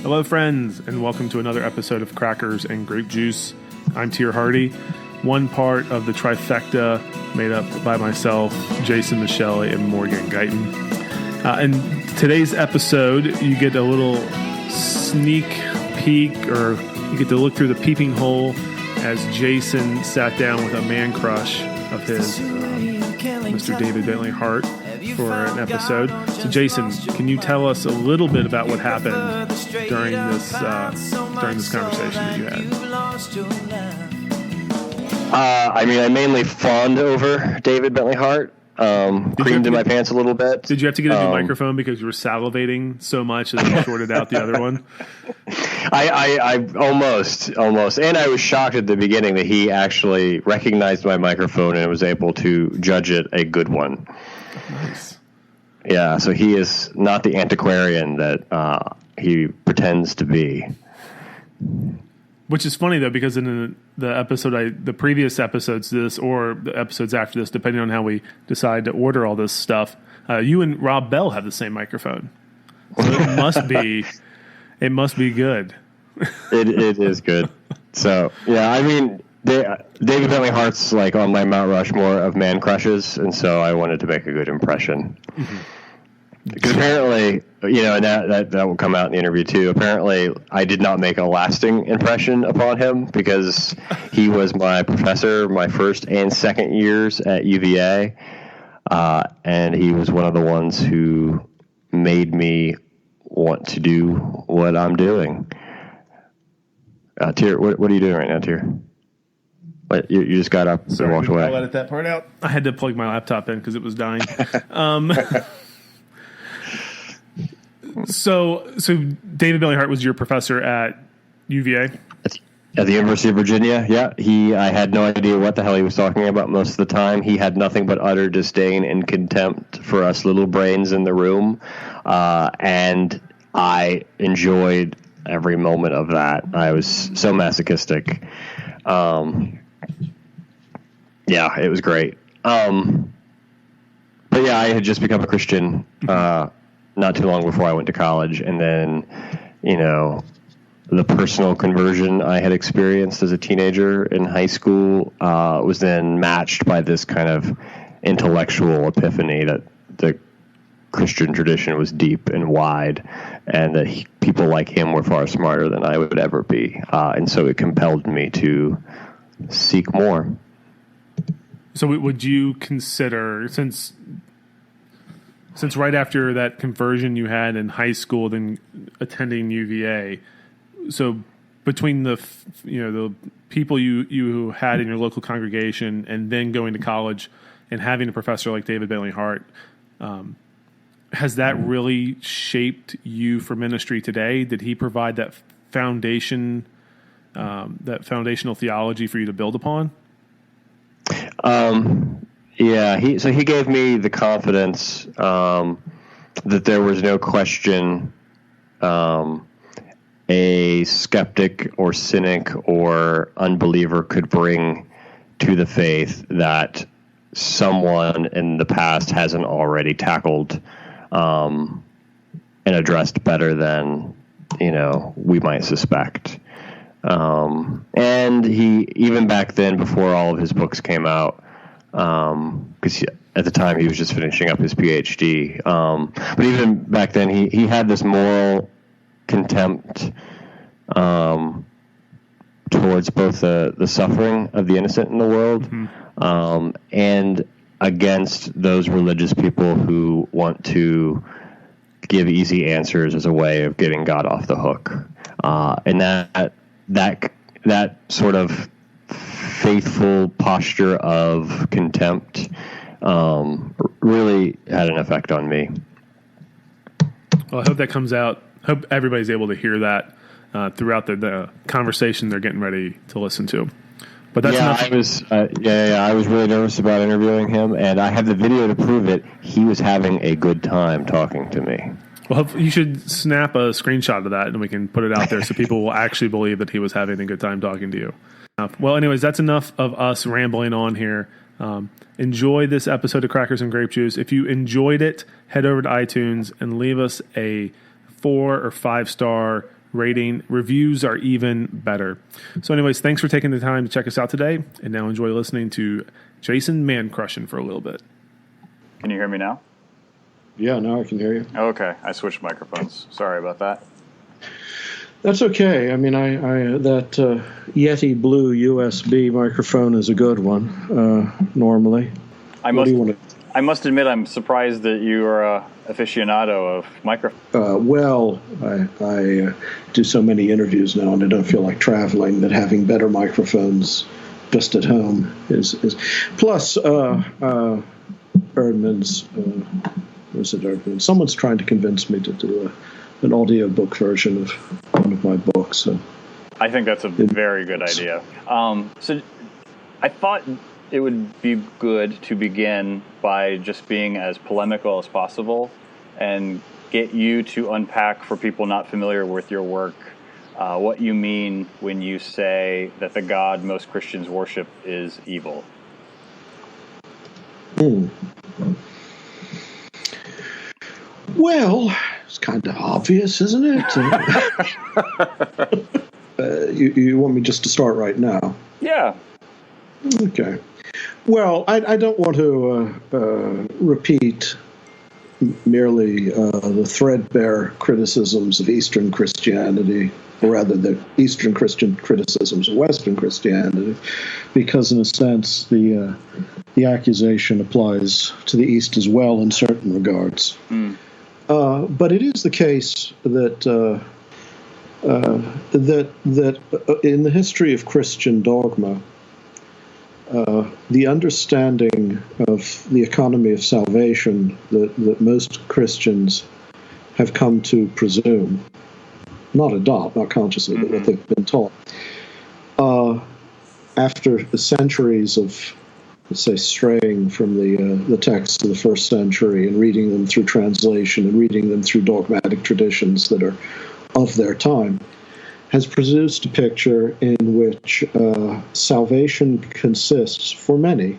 Hello, friends, and welcome to another episode of Crackers and Grape Juice. I'm Tier Hardy, one part of the trifecta made up by myself, Jason Michelle, and Morgan Guyton. In today's episode, you get a little sneak peek, or you get to look through the peeping hole as Jason sat down with a man crush of his, Mr. David Bentley Hart, for an episode. So, Jason, can you tell us a little bit about what happened during this conversation that you had? I mainly fawned over David Bentley Hart. Creamed in my pants a little bit. Did you have to get a new microphone because you were salivating so much that you shorted out the other one? I almost. And I was shocked at the beginning that he actually recognized my microphone and was able to judge it a good one. Nice. Yeah, so he is not the antiquarian that he pretends to be. Which is funny, though, because in the previous episodes to this, or the episodes after this, depending on how we decide to order all this stuff, you and Rob Bell have the same microphone. So it must be good. It is good. So, yeah, I mean, David Bentley Hart's like on my Mount Rushmore of man crushes, and so I wanted to make a good impression. Mm-hmm. Because apparently, and that will come out in the interview too. Apparently, I did not make a lasting impression upon him because he was my professor my first and second years at UVA, and he was one of the ones who made me want to do what I'm doing. Tier, what are you doing right now, Tier? What, you just got up and walked away. I'll edit that part out. I had to plug my laptop in because it was dying. So David Bentley Hart was your professor at UVA? At the University of Virginia, yeah. I had no idea what the hell he was talking about most of the time. He had nothing but utter disdain and contempt for us little brains in the room, and I enjoyed every moment of that. I was so masochistic. Yeah, it was great. But yeah, I had just become a Christian not too long before I went to college, and then, the personal conversion I had experienced as a teenager in high school was then matched by this kind of intellectual epiphany that the Christian tradition was deep and wide, and that people like him were far smarter than I would ever be. And so it compelled me to seek more. So would you consider, since right after that conversion you had in high school, then attending UVA, so between the people you had in your local congregation and then going to college and having a professor like David Bentley Hart, has that really shaped you for ministry today? Did he provide that foundation, that foundational theology for you to build upon? Yeah, he gave me the confidence that there was no question a skeptic or cynic or unbeliever could bring to the faith that someone in the past hasn't already tackled and addressed better than we might suspect. And he, even back then, before all of his books came out, because at the time he was just finishing up his PhD. But even back then, he had this moral contempt towards both the suffering of the innocent in the world, mm-hmm. And against those religious people who want to give easy answers as a way of getting God off the hook. And that sort of faithful posture of contempt really had an effect on me. Well, I hope that comes out. Hope everybody's able to hear that throughout the conversation they're getting ready to listen to. But that's enough. I was really nervous about interviewing him, and I have the video to prove it. He was having a good time talking to me. Well, you should snap a screenshot of that, and we can put it out there so people will actually believe that he was having a good time talking to you. Well, anyways, that's enough of us rambling on here. Enjoy this episode of Crackers and Grape Juice. If you enjoyed it, head over to iTunes and leave us a 4 or 5 star rating. Reviews are even better. So anyways, thanks for taking the time to check us out today. And now enjoy listening to Jason man-crushing for a little bit. Can you hear me now? Yeah, now I can hear you. Okay, I switched microphones. Sorry about that. That's okay. I mean, that Yeti Blue USB microphone is a good one, normally. I must admit, I'm surprised that you are a aficionado of microphones. Well, I do so many interviews now, and I don't feel like traveling, that having better microphones just at home is plus Erdman's, was it Erdman? Someone's trying to convince me to do an audiobook version of one of my books. So I think that's a very good idea. So I thought it would be good to begin by just being as polemical as possible and get you to unpack, for people not familiar with your work, what you mean when you say that the God most Christians worship is evil. Well, it's kind of obvious, isn't it? You want me just to start right now? Yeah. Okay. Well, I don't want to repeat merely the threadbare criticisms of Eastern Christianity, or rather the Eastern Christian criticisms of Western Christianity, because in a sense the accusation applies to the East as well in certain regards. But it is the case that that in the history of Christian dogma, the understanding of the economy of salvation that most Christians have come to presume, not adopt, not consciously, but what they've been taught, after the centuries of, let's say, straying from the texts of the first century and reading them through translation and reading them through dogmatic traditions that are of their time, has produced a picture in which salvation consists, for many,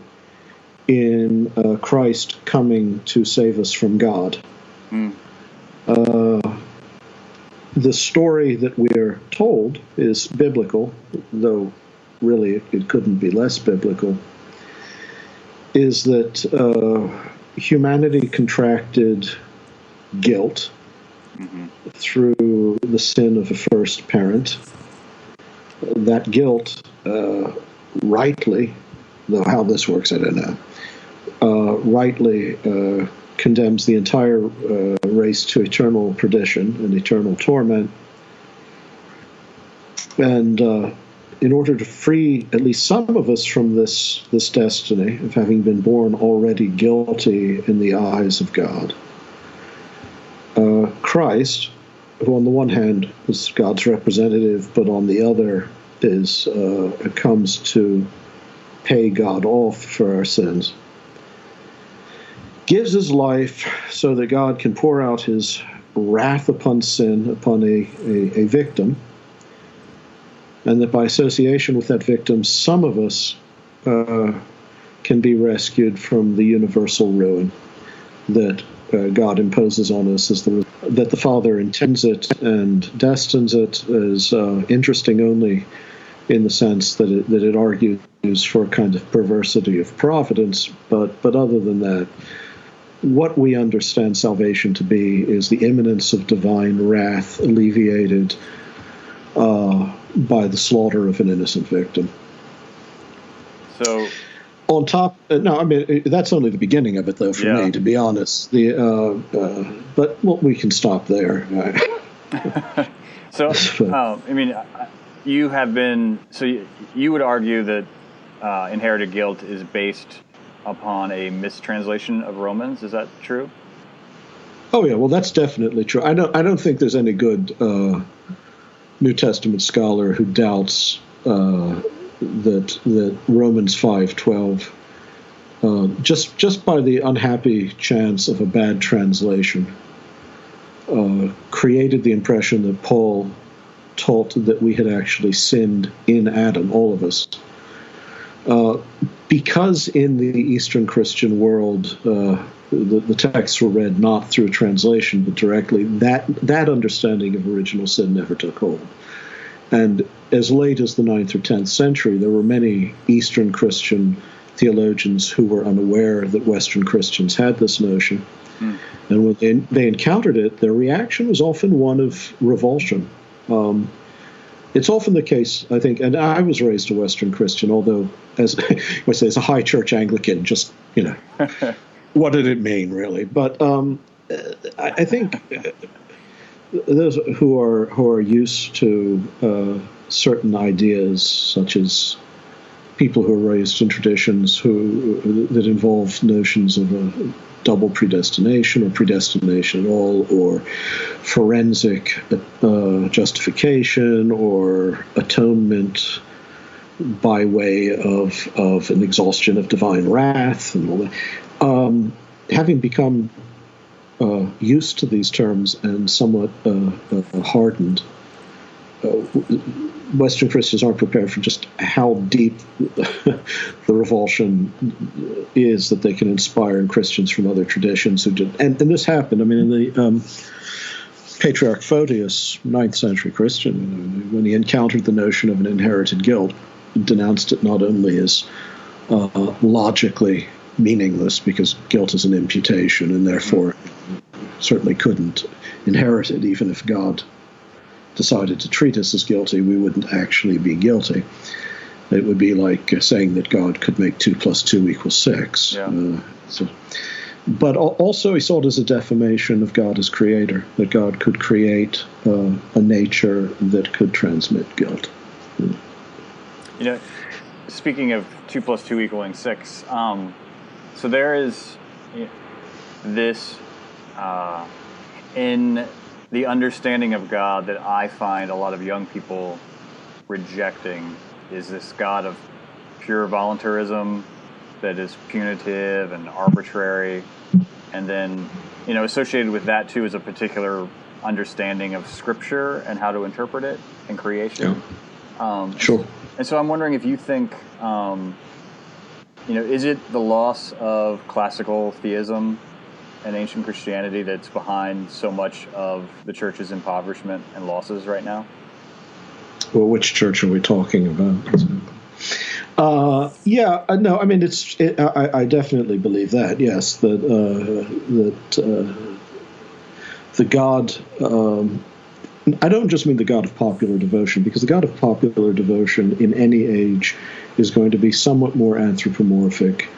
in Christ coming to save us from God. The story that we're told is biblical, though really it couldn't be less biblical, is that humanity contracted guilt through the sin of a first parent. That guilt, rightly, though how this works I don't know, rightly condemns the entire race to eternal perdition and eternal torment. And in order to free at least some of us from this destiny of having been born already guilty in the eyes of God, Christ, who on the one hand is God's representative, but on the other comes to pay God off for our sins, gives his life so that God can pour out his wrath upon sin upon a victim, and that by association with that victim, some of us can be rescued from the universal ruin that God imposes on us, that the Father intends it and destines it, is interesting only in the sense that it argues for a kind of perversity of providence, but other than that, what we understand salvation to be is the imminence of divine wrath alleviated by the slaughter of an innocent victim. So, on top, no, I mean that's only the beginning of it, though. For me, to be honest, but we can stop there. So, I mean, you have been. So you would argue that inherited guilt is based upon a mistranslation of Romans. Is that true? Oh yeah, well that's definitely true. I don't think there's any good New Testament scholar who doubts that Romans 5:12, just by the unhappy chance of a bad translation, created the impression that Paul taught that we had actually sinned in Adam, all of us. Because in the Eastern Christian world, the texts were read not through a translation but directly, that understanding of original sin never took hold. And as late as the 9th or 10th century, there were many Eastern Christian theologians who were unaware that Western Christians had this notion. And when they encountered it, their reaction was often one of revulsion. It's often the case, I think, and I was raised a Western Christian, although, as I say, as a high church Anglican, just, what did it mean, really? But I think those who are used to certain ideas, such as people who are raised in traditions that involve notions of a double predestination or predestination at all, or forensic justification or atonement by way of an exhaustion of divine wrath and all that. Having become used to these terms and somewhat hardened, Western Christians aren't prepared for just how deep the revulsion is that they can inspire in Christians from other traditions who did. And this happened. I mean, in the Patriarch Photius, 9th century Christian, when he encountered the notion of an inherited guilt, denounced it not only as logically meaningless, because guilt is an imputation and therefore certainly couldn't inherit it, even if God decided to treat us as guilty, we wouldn't actually be guilty. It would be like saying that God could make 2 + 2 = 6. Yeah. But also he saw it as a defamation of God as creator, that God could create a nature that could transmit guilt. Speaking of 2 + 2 = 6, so there is this in the understanding of God that I find a lot of young people rejecting, is this God of pure voluntarism that is punitive and arbitrary. And then, associated with that too is a particular understanding of Scripture and how to interpret it and creation. Yeah. Sure. And so I'm wondering if you think, is it the loss of classical theism and ancient Christianity that's behind so much of the church's impoverishment and losses right now? Well, which church are we talking about? No, I mean, I definitely believe that. Yes, that the God. I don't just mean the God of popular devotion, because the God of popular devotion in any age is going to be somewhat more anthropomorphic,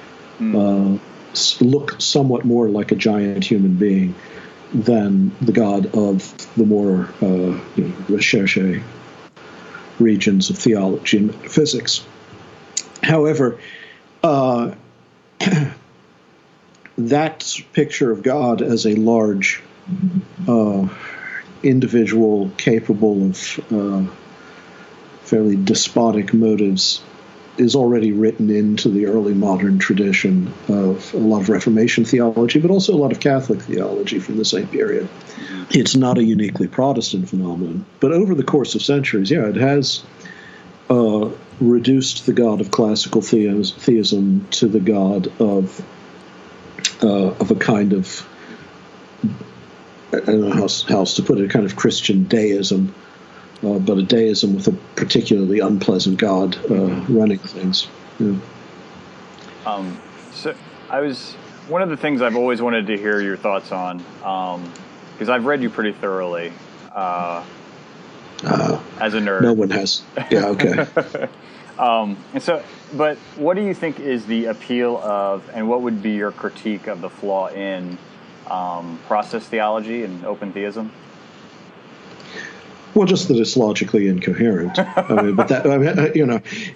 look somewhat more like a giant human being than the God of the more recherche regions of theology and metaphysics. However, that picture of God as a large individual capable of fairly despotic motives is already written into the early modern tradition of a lot of Reformation theology, but also a lot of Catholic theology from the same period. It's not a uniquely Protestant phenomenon, but over the course of centuries, it has reduced the God of classical theism to the God of a kind of, I don't know how else to put it, a kind of Christian deism, but a deism with a particularly unpleasant God running things. Yeah. So one of the things I've always wanted to hear your thoughts on, because I've read you pretty thoroughly as a nerd. No one has. Yeah, okay. But what do you think is the appeal of, and what would be your critique of the flaw in process theology and open theism? Well, just that it's logically incoherent. I mean, but that,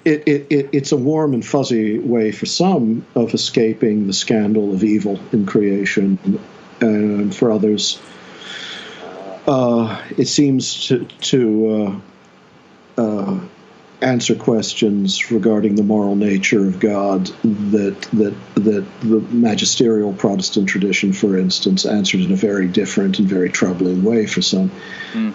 it's a warm and fuzzy way for some of escaping the scandal of evil in creation, and for others, it seems to answer questions regarding the moral nature of God that the magisterial Protestant tradition, for instance, answered in a very different and very troubling way for some.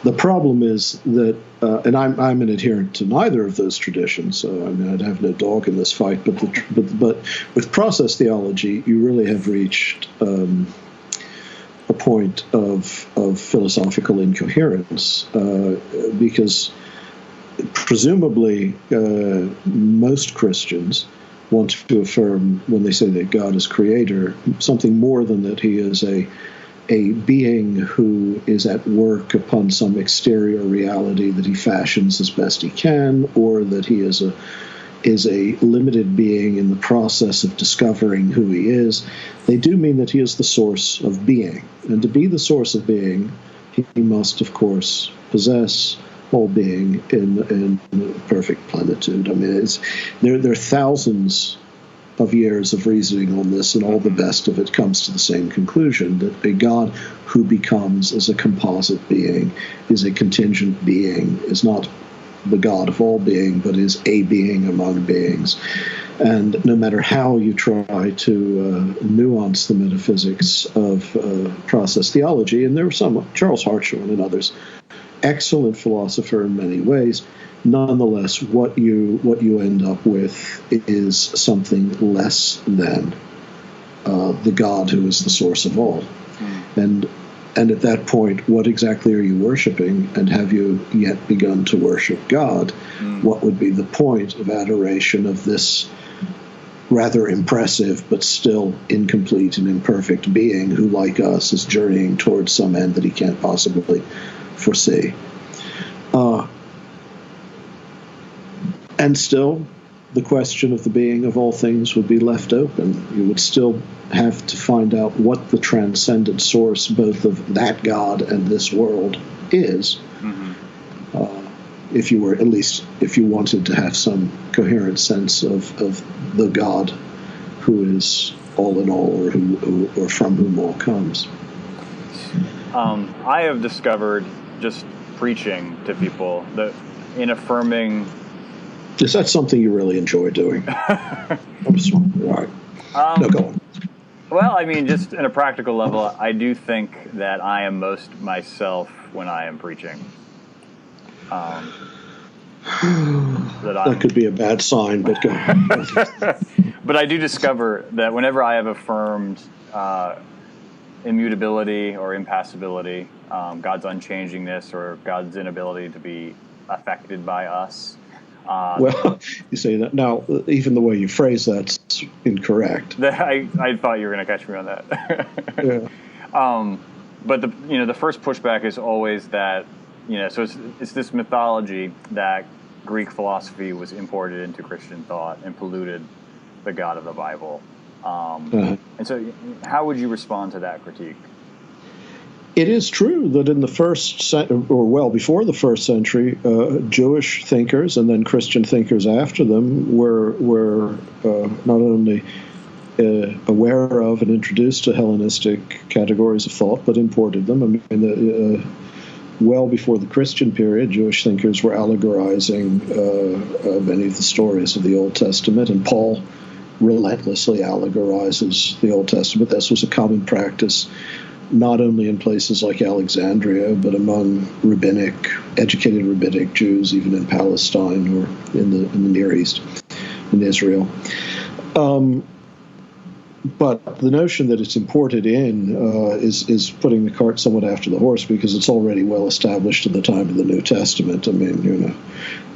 The problem is that, and I'm an adherent to neither of those traditions, so I mean, I'd have no dog in this fight. But with process theology, you really have reached a point of philosophical incoherence, because presumably most Christians want to affirm, when they say that God is creator, something more than that he is a being who is at work upon some exterior reality that he fashions as best he can, or that he is a limited being in the process of discovering who he is. They do mean that he is the source of being. And to be the source of being, he must, of course, possess all being in perfect plenitude. I mean, there are thousands of years of reasoning on this, and all the best of it comes to the same conclusion, that a God who becomes as a composite being, is a contingent being, is not the God of all being, but is a being among beings. And no matter how you try to nuance the metaphysics of process theology, and there were some, Charles Hartshorne and others, excellent philosopher in many ways, nonetheless, what you end up with is something less than the God who is the source of all. And at that point, what exactly are you worshiping, and have you yet begun to worship God? What would be the point of adoration of this rather impressive but still incomplete and imperfect being who, like us, is journeying towards some end that he can't possibly foresee? And still, the question of the being of all things would be left open. You would still have to find out what the transcendent source, both of that God and this world, is. If you were, at least, if you wanted to have some coherent sense of the God who is all in all, or from whom all comes. I have discovered, just preaching to people, that in affirming... Is that something you really enjoy doing? I'm sorry. All right. No, go on. Well, I mean, just in a practical level, I do think that I am most myself when I am preaching. That could be a bad sign, but go on. But I do discover that whenever I have affirmed immutability or impassibility, God's unchangingness, or God's inability to be affected by us. Well, you say that now. Even the way you phrase that's incorrect. I thought you were going to catch me on that. Yeah. But the first pushback is always that, so it's this mythology that Greek philosophy was imported into Christian thought and polluted the God of the Bible. And so, how would you respond to that critique? It is true that in the before the first century, Jewish thinkers and then Christian thinkers after them were not only aware of and introduced to Hellenistic categories of thought, but imported them. I mean, well before the Christian period, Jewish thinkers were allegorizing many of the stories of the Old Testament, and Paul relentlessly allegorizes the Old Testament. This was a common practice not only in places like Alexandria, but among educated rabbinic Jews, even in Palestine or in the Near East, in Israel. But the notion that it's imported in is putting the cart somewhat after the horse, because it's already well established at the time of the New Testament. I mean,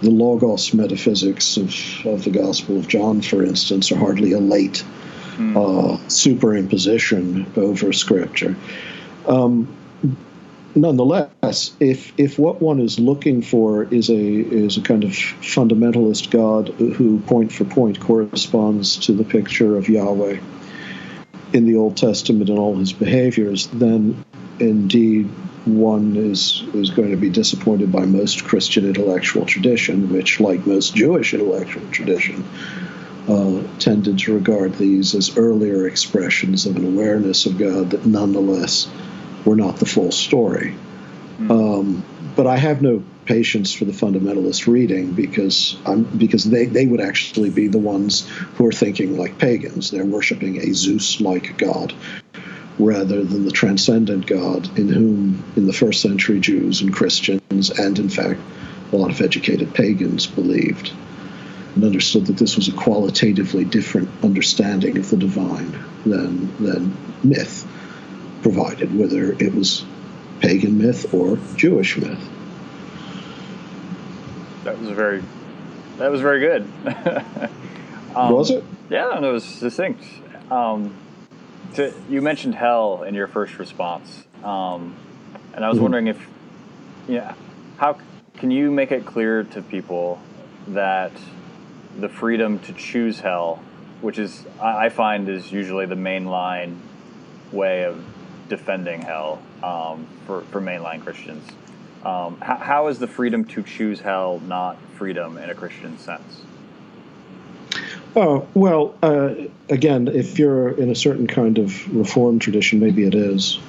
the Logos metaphysics of the Gospel of John, for instance, are hardly a late superimposition over Scripture. Nonetheless, if what one is looking for is a kind of fundamentalist God who point for point corresponds to the picture of Yahweh in the Old Testament and all his behaviors, then indeed one is going to be disappointed by most Christian intellectual tradition, which, like most Jewish intellectual tradition, tended to regard these as earlier expressions of an awareness of God that nonetheless were not the full story. But I have no patience for the fundamentalist reading because they would actually be the ones who are thinking like pagans. They're worshiping a Zeus-like god rather than the transcendent God in whom, in the first century, Jews and Christians, and in fact, a lot of educated pagans believed and understood that this was a qualitatively different understanding of the divine than myth provided, whether it was pagan myth or Jewish myth. That was very good. Was it? Yeah, and it was succinct. You mentioned hell in your first response, and I was wondering if, how can you make it clear to people that the freedom to choose hell, which is I find is usually the mainline way of defending hell for mainline Christians. How is the freedom to choose hell not freedom in a Christian sense? Oh, well, again, if you're in a certain kind of Reformed tradition, maybe it is,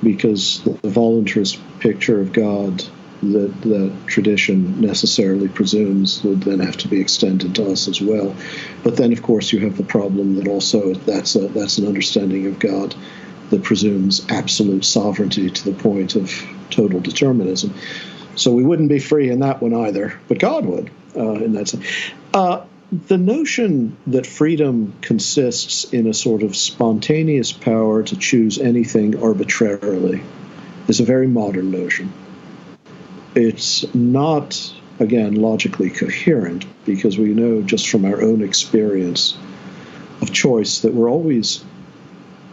because the voluntarist picture of God that tradition necessarily presumes would then have to be extended to us as well. But then, of course, you have the problem that also that's an understanding of God that presumes absolute sovereignty to the point of total determinism. So we wouldn't be free in that one either, but God would in that sense. The notion that freedom consists in a sort of spontaneous power to choose anything arbitrarily is a very modern notion. It's not, again, logically coherent, because we know just from our own experience of choice that we're always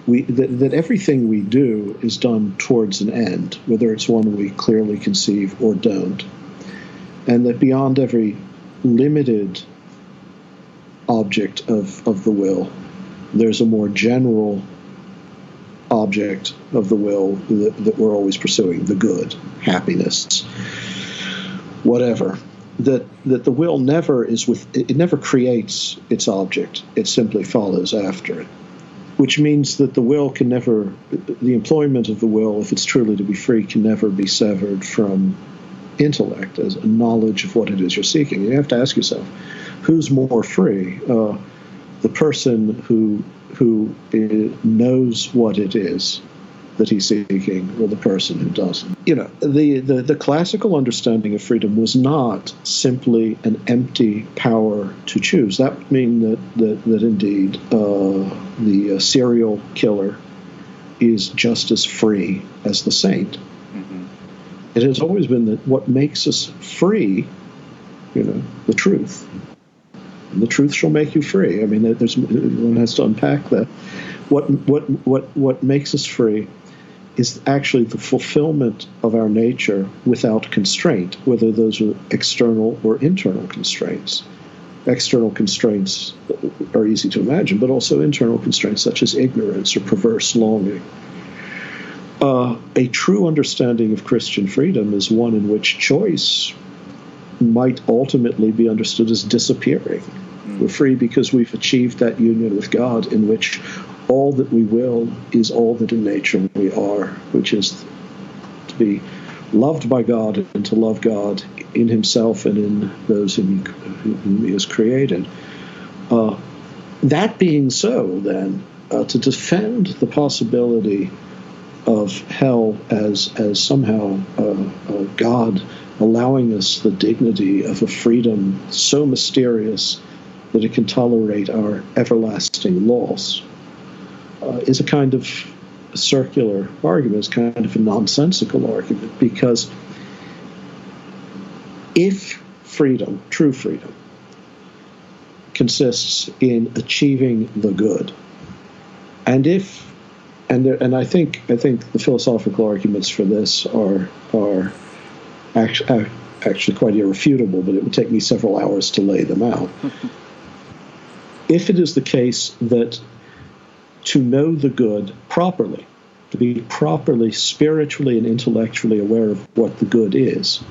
that everything we do is done towards an end, whether it's one we clearly conceive or don't, and that beyond every limited object of the will, there's a more general object of the will that we're always pursuing, the good, happiness, whatever. That the will never never creates its object, it simply follows after it. Which means that the will can never, the employment of the will, if it's truly to be free, can never be severed from intellect as a knowledge of what it is you're seeking. You have to ask yourself, who's more free? The person who knows what it is that he's seeking, or the person who doesn't. The classical understanding of freedom was not simply an empty power to choose. That would mean that indeed the serial killer is just as free as the saint. Mm-hmm. It has always been that what makes us free, the truth. And the truth shall make you free. I mean, one has to unpack that. What makes us free is actually the fulfillment of our nature without constraint, whether those are external or internal constraints. External constraints are easy to imagine, but also internal constraints such as ignorance or perverse longing. A true understanding of Christian freedom is one in which choice might ultimately be understood as disappearing. We're free because we've achieved that union with God in which all that we will is all that in nature we are, which is to be loved by God and to love God in himself and in those whom he has created. That being so, then, to defend the possibility of hell as somehow God allowing us the dignity of a freedom so mysterious that it can tolerate our everlasting loss, is a kind of circular argument, is kind of a nonsensical argument, because if freedom, true freedom, consists in achieving the good, and I think the philosophical arguments for this are actually quite irrefutable, but it would take me several hours to lay them out. If it is the case that to know the good properly, to be properly spiritually and intellectually aware of what the good is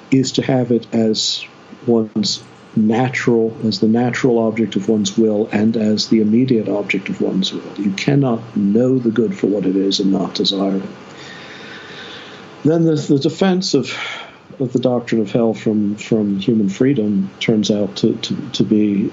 to have it as one's as the natural object of one's will and as the immediate object of one's will. You cannot know the good for what it is and not desire it. Then the defense of the doctrine of hell from human freedom turns out to be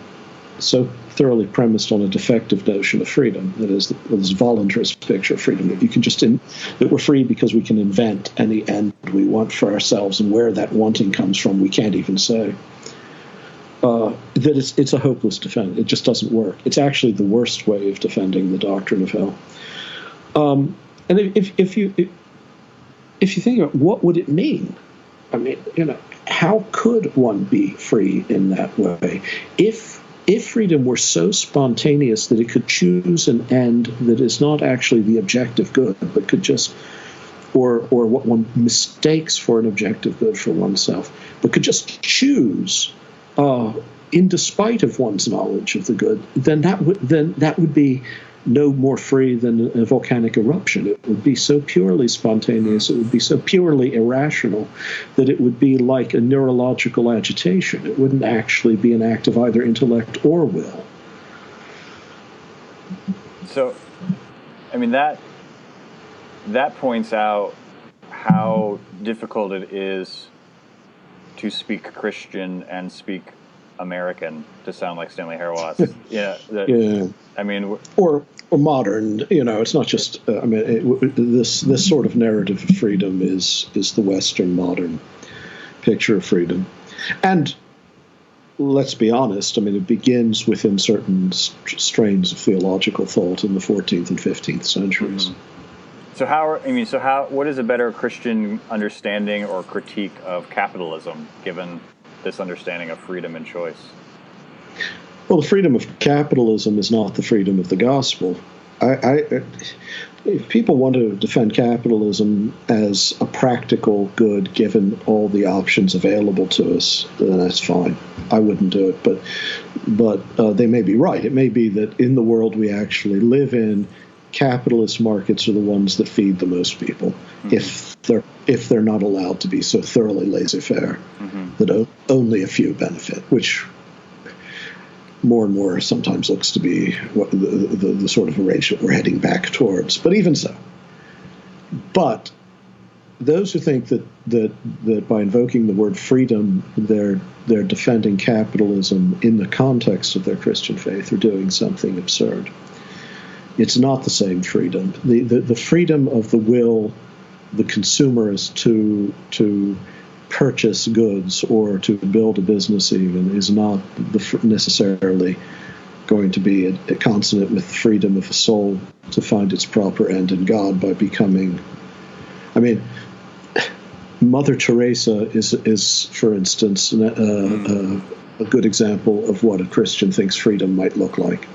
so thoroughly premised on a defective notion of freedom, that is, this voluntarist picture of freedom, that you can just that we're free because we can invent any end we want for ourselves, and where that wanting comes from we can't even say. That it's a hopeless defense. It just doesn't work. It's actually the worst way of defending the doctrine of hell. And if you think about what would it mean, I mean, how could one be free in that way? If freedom were so spontaneous that it could choose an end that is not actually the objective good, but could just, or what one mistakes for an objective good for oneself, but could just choose in despite of one's knowledge of the good, then that would be no more free than a volcanic eruption. It would be so purely spontaneous, it would be so purely irrational, that it would be like a neurological agitation. It wouldn't actually be an act of either intellect or will. So, I mean, that points out how difficult it is to speak Christian and speak American to sound like Stanley Hauerwas. Yeah. I mean, or modern. It's not just. This sort of narrative of freedom is the Western modern picture of freedom, and let's be honest. I mean, it begins within certain strains of theological thought in the 14th and 15th centuries. Mm-hmm. So what is a better Christian understanding or critique of capitalism, given this understanding of freedom and choice? Well, the freedom of capitalism is not the freedom of the gospel. If people want to defend capitalism as a practical good, given all the options available to us, then that's fine. I wouldn't do it, but they may be right. It may be that in the world we actually live in, capitalist markets are the ones that feed the most people, mm-hmm. if they're not allowed to be so thoroughly laissez-faire, mm-hmm. that only a few benefit, which more and more sometimes looks to be what the sort of arrangement we're heading back towards. But even so, but those who think that by invoking the word freedom, they're defending capitalism in the context of their Christian faith are doing something absurd. It's not the same freedom. The freedom of the will, the consumerist to purchase goods or to build a business even, is not necessarily going to be a consonant with the freedom of a soul to find its proper end in God by becoming. I mean, Mother Teresa is for instance, a good example of what a Christian thinks freedom might look like.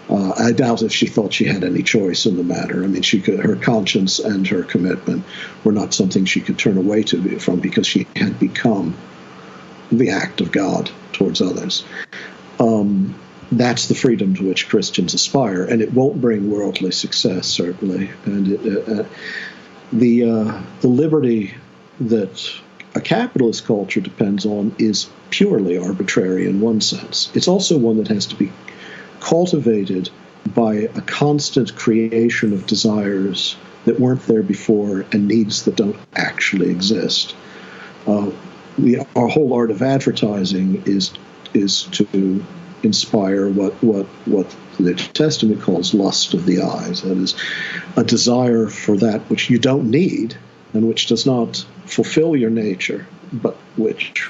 I doubt if she thought she had any choice in the matter. I mean, her conscience and her commitment were not something she could turn away from, because she had become the act of God towards others. That's the freedom to which Christians aspire, and it won't bring worldly success, certainly. And the liberty that a capitalist culture depends on is purely arbitrary in one sense. It's also one that has to be cultivated by a constant creation of desires that weren't there before and needs that don't actually exist. Our whole art of advertising is to inspire what the New Testament calls lust of the eyes. That is, a desire for that which you don't need and which does not fulfill your nature, but which,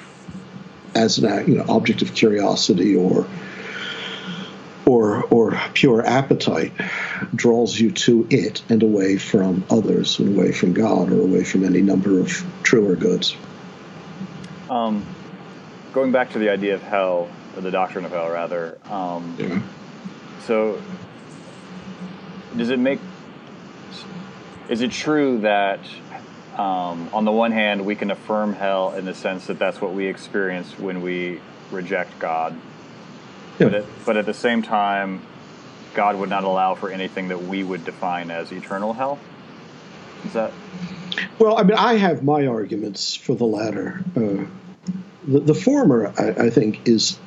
as an object of curiosity or pure appetite, draws you to it and away from others, and away from God, or away from any number of truer goods. Going back to the idea of hell, or the doctrine of hell, rather. Yeah. So, is it true that, on the one hand, we can affirm hell in the sense that that's what we experience when we reject God? Yeah. But at the same time, God would not allow for anything that we would define as eternal hell? Is that? Well, I mean, I have my arguments for the latter. The former, I think, is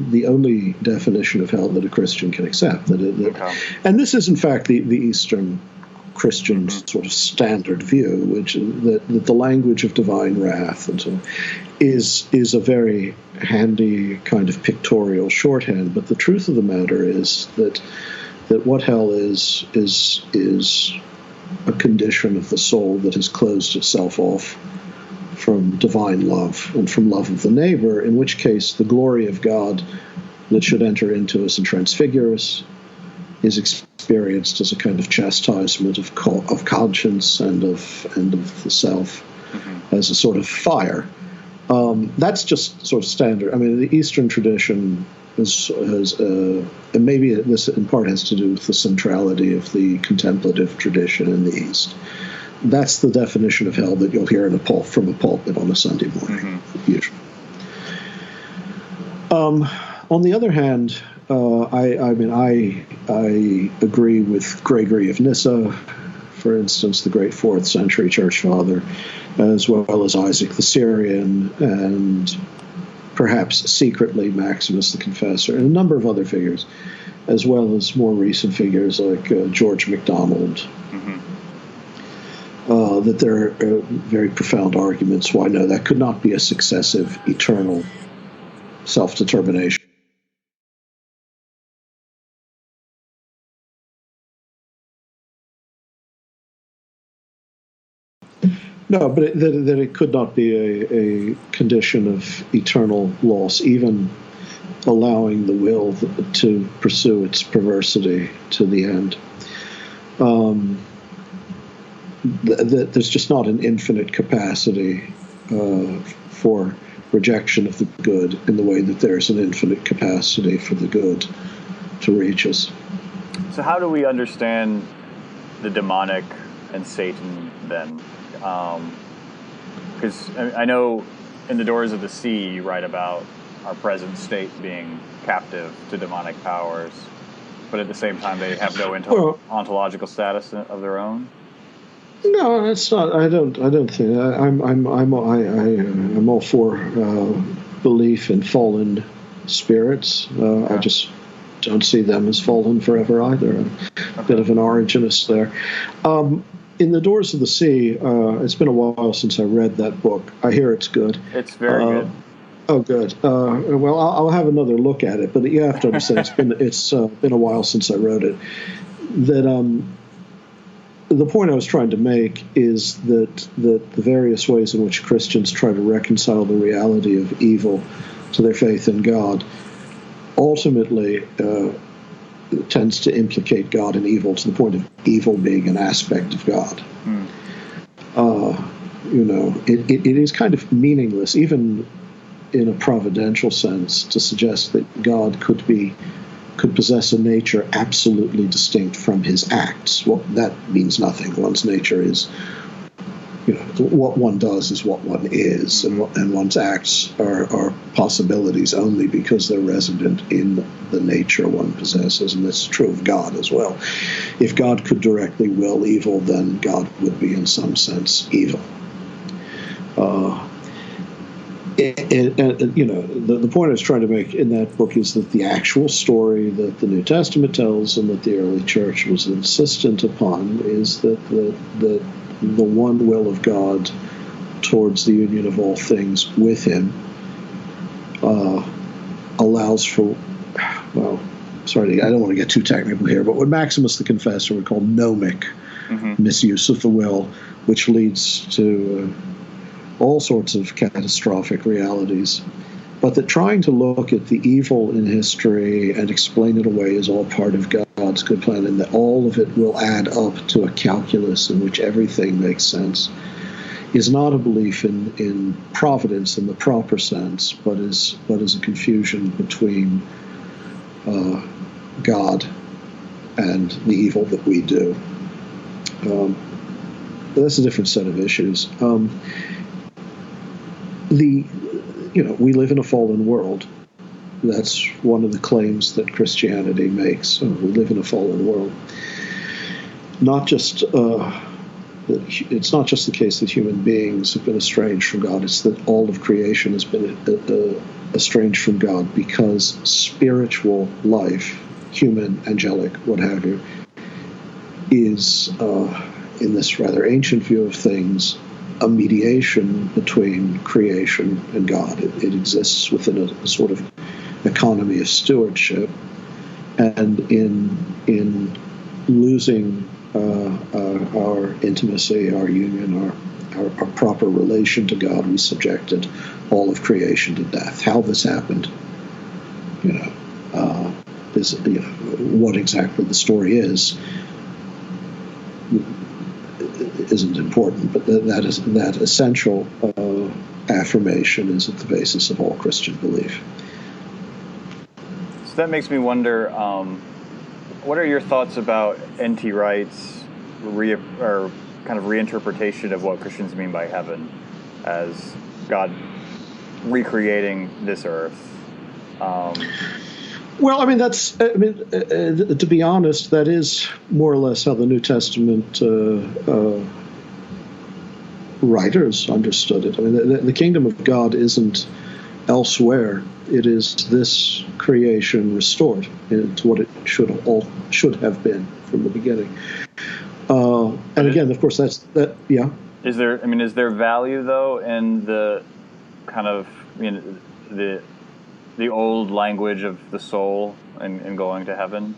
the only definition of hell that a Christian can accept. Okay. And this is, in fact, the Eastern Christian sort of standard view, which is that the language of divine wrath and so on is a very handy kind of pictorial shorthand. But the truth of the matter is that what hell is a condition of the soul that has closed itself off from divine love and from love of the neighbor, in which case the glory of God that should enter into us and transfigure us is experienced as a kind of chastisement of conscience and of the self, as a sort of fire. That's just sort of standard. I mean, the Eastern tradition and maybe this in part has to do with the centrality of the contemplative tradition in the East. That's the definition of hell that you'll hear from a pulpit on a Sunday morning, usually. On the other hand, I agree with Gregory of Nyssa, for instance, the great 4th century church father, as well as Isaac the Syrian, and perhaps secretly Maximus the Confessor, and a number of other figures, as well as more recent figures like George MacDonald, that there are very profound arguments why no, that could not be a successive, eternal self-determination. No, but that it could not be a condition of eternal loss, even allowing the will to pursue its perversity to the end. There's just not an infinite capacity for rejection of the good in the way that there's an infinite capacity for the good to reach us. So how do we understand the demonic and Satan then? Because I know in The Doors of the Sea you write about our present state being captive to demonic powers, but at the same time they have no ontological status of their own. No, it's not. I don't think. I'm all for belief in fallen spirits. I just don't see them as fallen forever either. A bit of an originist there. In The Doors of the Sea, it's been a while since I read that book. I hear it's good. It's very good. Oh, good. Well, I'll have another look at it, but you have to understand it's been a while since I wrote it. That the point I was trying to make is that the various ways in which Christians try to reconcile the reality of evil to their faith in God ultimately tends to implicate God in evil to the point of evil being an aspect of God. It is kind of meaningless, even in a providential sense, to suggest that God could possess a nature absolutely distinct from his acts. Well, that means nothing. One's nature is, what one does is what one is, and one's acts are possibilities only because they're resident in the nature one possesses, and that's true of God as well. If God could directly will evil, then God would be in some sense evil. The point I was trying to make in that book is that the actual story that the New Testament tells and that the early church was insistent upon is that the one will of God towards the union of all things with him allows for, I don't want to get too technical here, but what Maximus the Confessor would call gnomic misuse of the will, which leads to all sorts of catastrophic realities, but that trying to look at the evil in history and explain it away is all part of God's good plan, and that all of it will add up to a calculus in which everything makes sense, is not a belief in providence in the proper sense, but is a confusion between God and the evil that we do. That's a different set of issues. We live in a fallen world. That's one of the claims that Christianity makes. We live in a fallen world. It's not just the case that human beings have been estranged from God. It's that all of creation has been estranged from God because spiritual life, human, angelic, what have you, is, in this rather ancient view of things, a mediation between creation and God. It exists within a sort of economy of stewardship, and in losing our intimacy, our union, our proper relation to God, we subjected all of creation to death. How this happened, is what exactly the story is isn't important, but that essential affirmation is at the basis of all Christian belief. So that makes me wonder, what are your thoughts about N.T. Wright's kind of reinterpretation of what Christians mean by heaven as God recreating this earth? Well, to be honest, that is more or less how the New Testament writers understood it. I mean, the kingdom of God isn't elsewhere. It is this creation restored into what it should have been from the beginning. And again, of course, that. Yeah. Is there value though in the kind of the old language of the soul and going to heaven?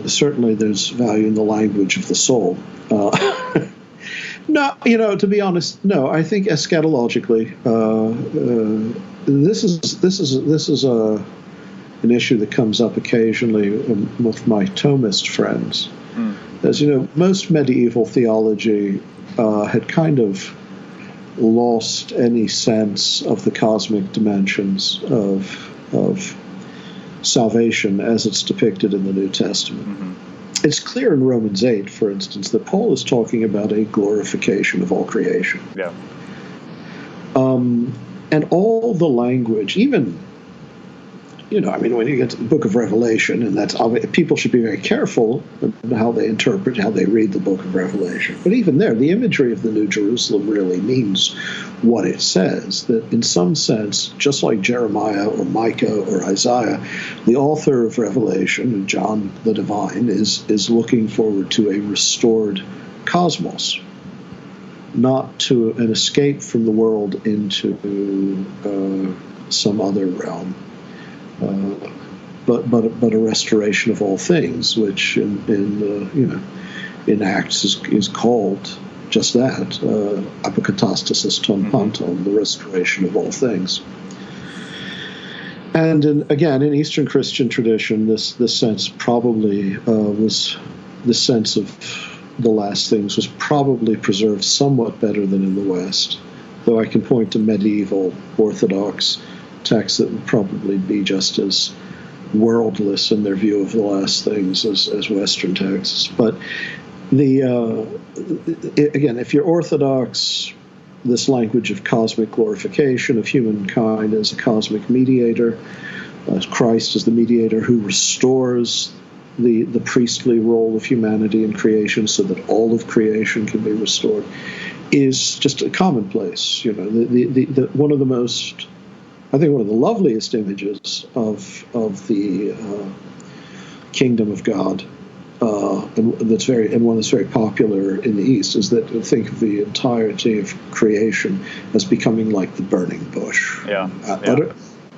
Certainly there's value in the language of the soul. No, to be honest, no. I think eschatologically, this is an issue that comes up occasionally with my Thomist friends. As you know, most medieval theology had kind of lost any sense of the cosmic dimensions of salvation as it's depicted in the New Testament. Mm-hmm. It's clear in Romans 8, for instance, that Paul is talking about a glorification of all creation. Yeah. And all the language, even, when you get to the book of Revelation, and that's people should be very careful in how they interpret, how they read the book of Revelation. But even there, the imagery of the New Jerusalem really means what it says, that in some sense, just like Jeremiah or Micah or Isaiah, the author of Revelation, John the Divine, is looking forward to a restored cosmos, not to an escape from the world into some other realm. But a restoration of all things, which in Acts is called just that, apokatastasis ton panton, the restoration of all things. And in Eastern Christian tradition, this sense probably was the sense of the last things was probably preserved somewhat better than in the West, though I can point to medieval Orthodox texts that would probably be just as worldless in their view of the last things as Western texts. But again, if you're Orthodox, this language of cosmic glorification of humankind as a cosmic mediator, Christ as the mediator who restores the priestly role of humanity in creation so that all of creation can be restored, is just a commonplace. One of the loveliest images of the kingdom of God, and one that's very popular in the East, is that think of the entirety of creation as becoming like the burning bush,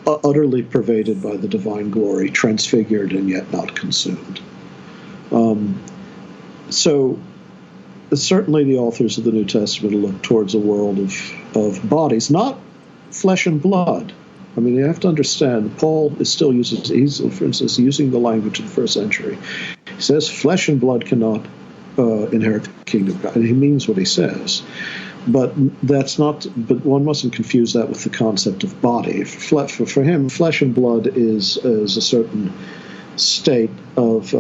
utterly pervaded by the divine glory, transfigured and yet not consumed. So certainly the authors of the New Testament look towards a world of bodies, not flesh and blood. I mean, you have to understand, Paul is still for instance, using the language of the first century. He says flesh and blood cannot inherit the kingdom of God. And he means what he says. But but one mustn't confuse that with the concept of body. For him, flesh and blood is a certain state of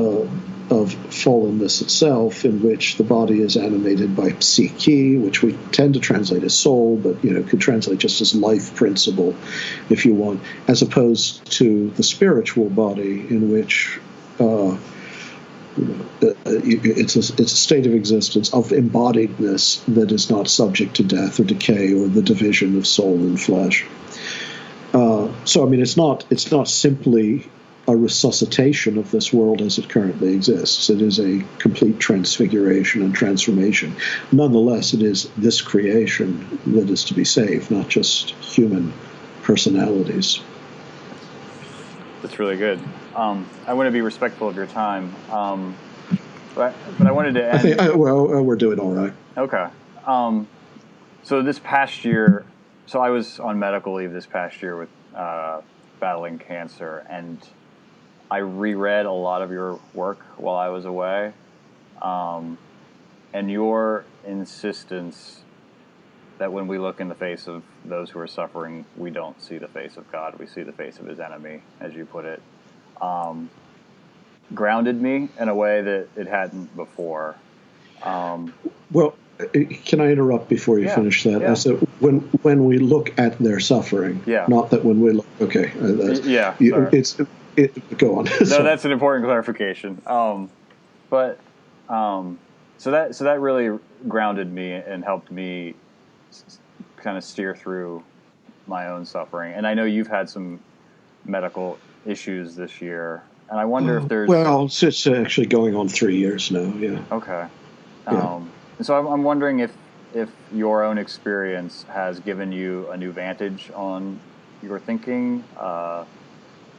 fallenness itself, in which the body is animated by psyche, which we tend to translate as soul, but could translate just as life principle, if you want, as opposed to the spiritual body, in which it's a state of existence of embodiedness that is not subject to death or decay or the division of soul and flesh. So, I mean, it's not simply a resuscitation of this world as it currently exists. It is a complete transfiguration and transformation. Nonetheless, it is this creation that is to be saved, not just human personalities. That's really good. I want to be respectful of your time, but I wanted to end. We're doing all right. Okay. So this past year, I was on medical leave this past year with battling cancer, and I reread a lot of your work while I was away, and your insistence that when we look in the face of those who are suffering, we don't see the face of God, we see the face of his enemy, as you put it, grounded me in a way that it hadn't before. Well, can I interrupt before you finish that? Yeah. So when we look at their suffering, not that when we look, okay. Go on. No, that's an important clarification. So that really grounded me and helped me kind of steer through my own suffering. And I know you've had some medical issues this year, and I wonder if there's... Well, it's actually going on 3 years now, yeah. Okay. Yeah. So I'm wondering if your own experience has given you a new vantage on your thinking,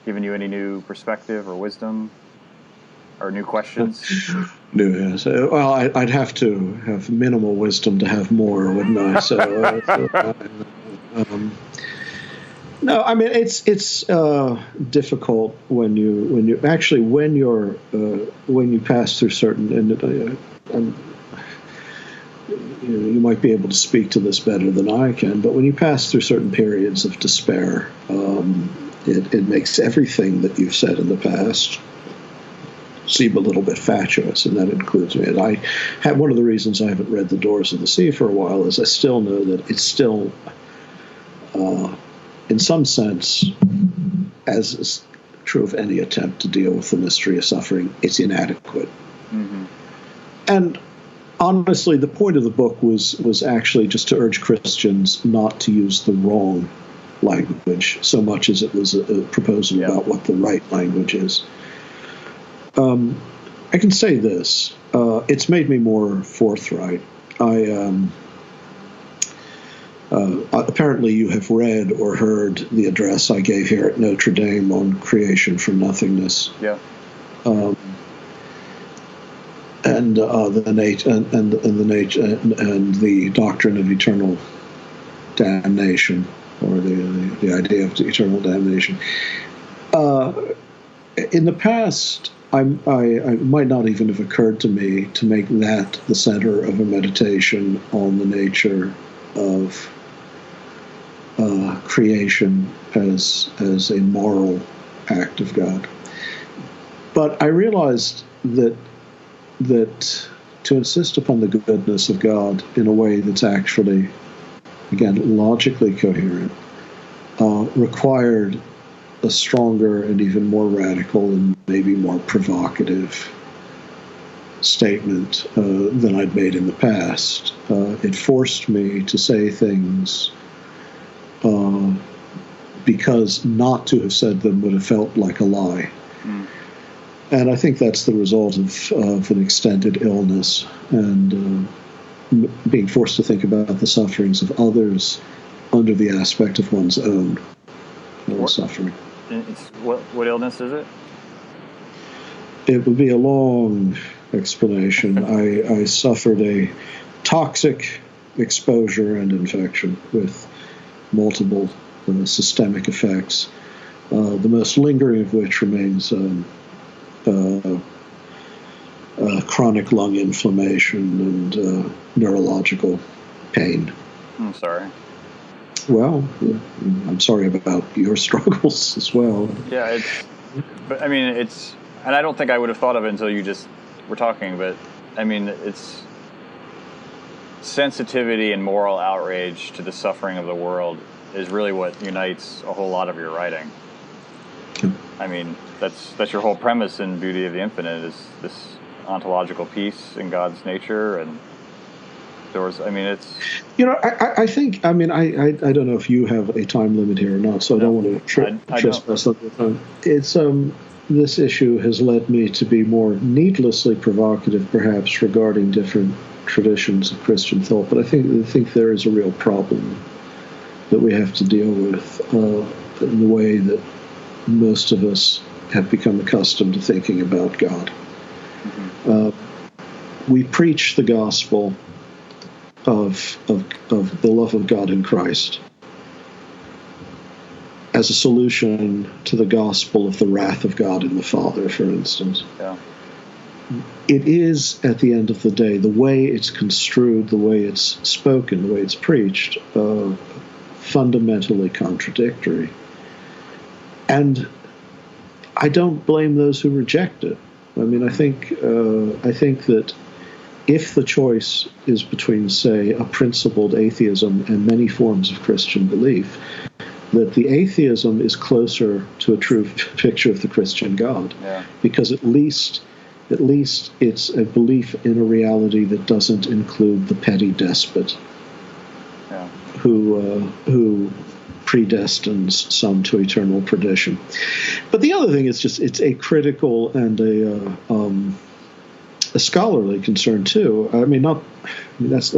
given you any new perspective or wisdom, or new questions? Well, I'd have to have minimal wisdom to have more, wouldn't I? No, I mean it's difficult when you pass through certain you might be able to speak to this better than I can, but when you pass through certain periods of despair, it makes everything that you've said in the past seem a little bit fatuous, and that includes me. And I have one of the reasons I haven't read The Doors of the Sea for a while is I still know that it's still, in some sense, as is true of any attempt to deal with the mystery of suffering, it's inadequate. Mm-hmm. And honestly, the point of the book was actually just to urge Christians not to use the wrong language so much as it was a proposal about what the right language is. I can say this. It's made me more forthright. Apparently you have read or heard the address I gave here at Notre Dame on creation from nothingness. Yeah. And the doctrine of eternal damnation, or the idea of eternal damnation. In the past, I might not even have occurred to me to make that the center of a meditation on the nature of creation as a moral act of God. But I realized that to insist upon the goodness of God in a way that's actually, again, logically coherent, required a stronger and even more radical and maybe more provocative statement than I'd made in the past. It forced me to say things because not to have said them would have felt like a lie. Mm. And I think that's the result of an extended illness and being forced to think about the sufferings of others under the aspect of one's own suffering. What illness is it? It would be a long explanation. I suffered a toxic exposure and infection with multiple systemic effects, the most lingering of which remains chronic lung inflammation and neurological pain. I'm sorry. Well, I'm sorry about your struggles as well. Yeah, but I mean, and I don't think I would have thought of it until you just were talking, but I mean, it's sensitivity and moral outrage to the suffering of the world is really what unites a whole lot of your writing. I mean, that's your whole premise in Beauty of the Infinite, is this ontological peace in God's nature, and It's... I think, I don't know if you have a time limit here or not, so I don't want to trespass on your time. It's, this issue has led me to be more needlessly provocative, perhaps, regarding different traditions of Christian thought, but I think there is a real problem that we have to deal with in the way that most of us have become accustomed to thinking about God. We preach the gospel of the love of God in Christ as a solution to the gospel of the wrath of God in the Father, for instance. Yeah. It is, at the end of the day, the way it's construed, the way it's spoken, the way it's preached, fundamentally contradictory. And I don't blame those who reject it. I think that if the choice is between, say, a principled atheism and many forms of Christian belief, that the atheism is closer to a true picture of the Christian God, because at least it's a belief in a reality that doesn't include the petty despot who predestines some to eternal perdition. But the other thing is just it's a critical and a scholarly concern too. That's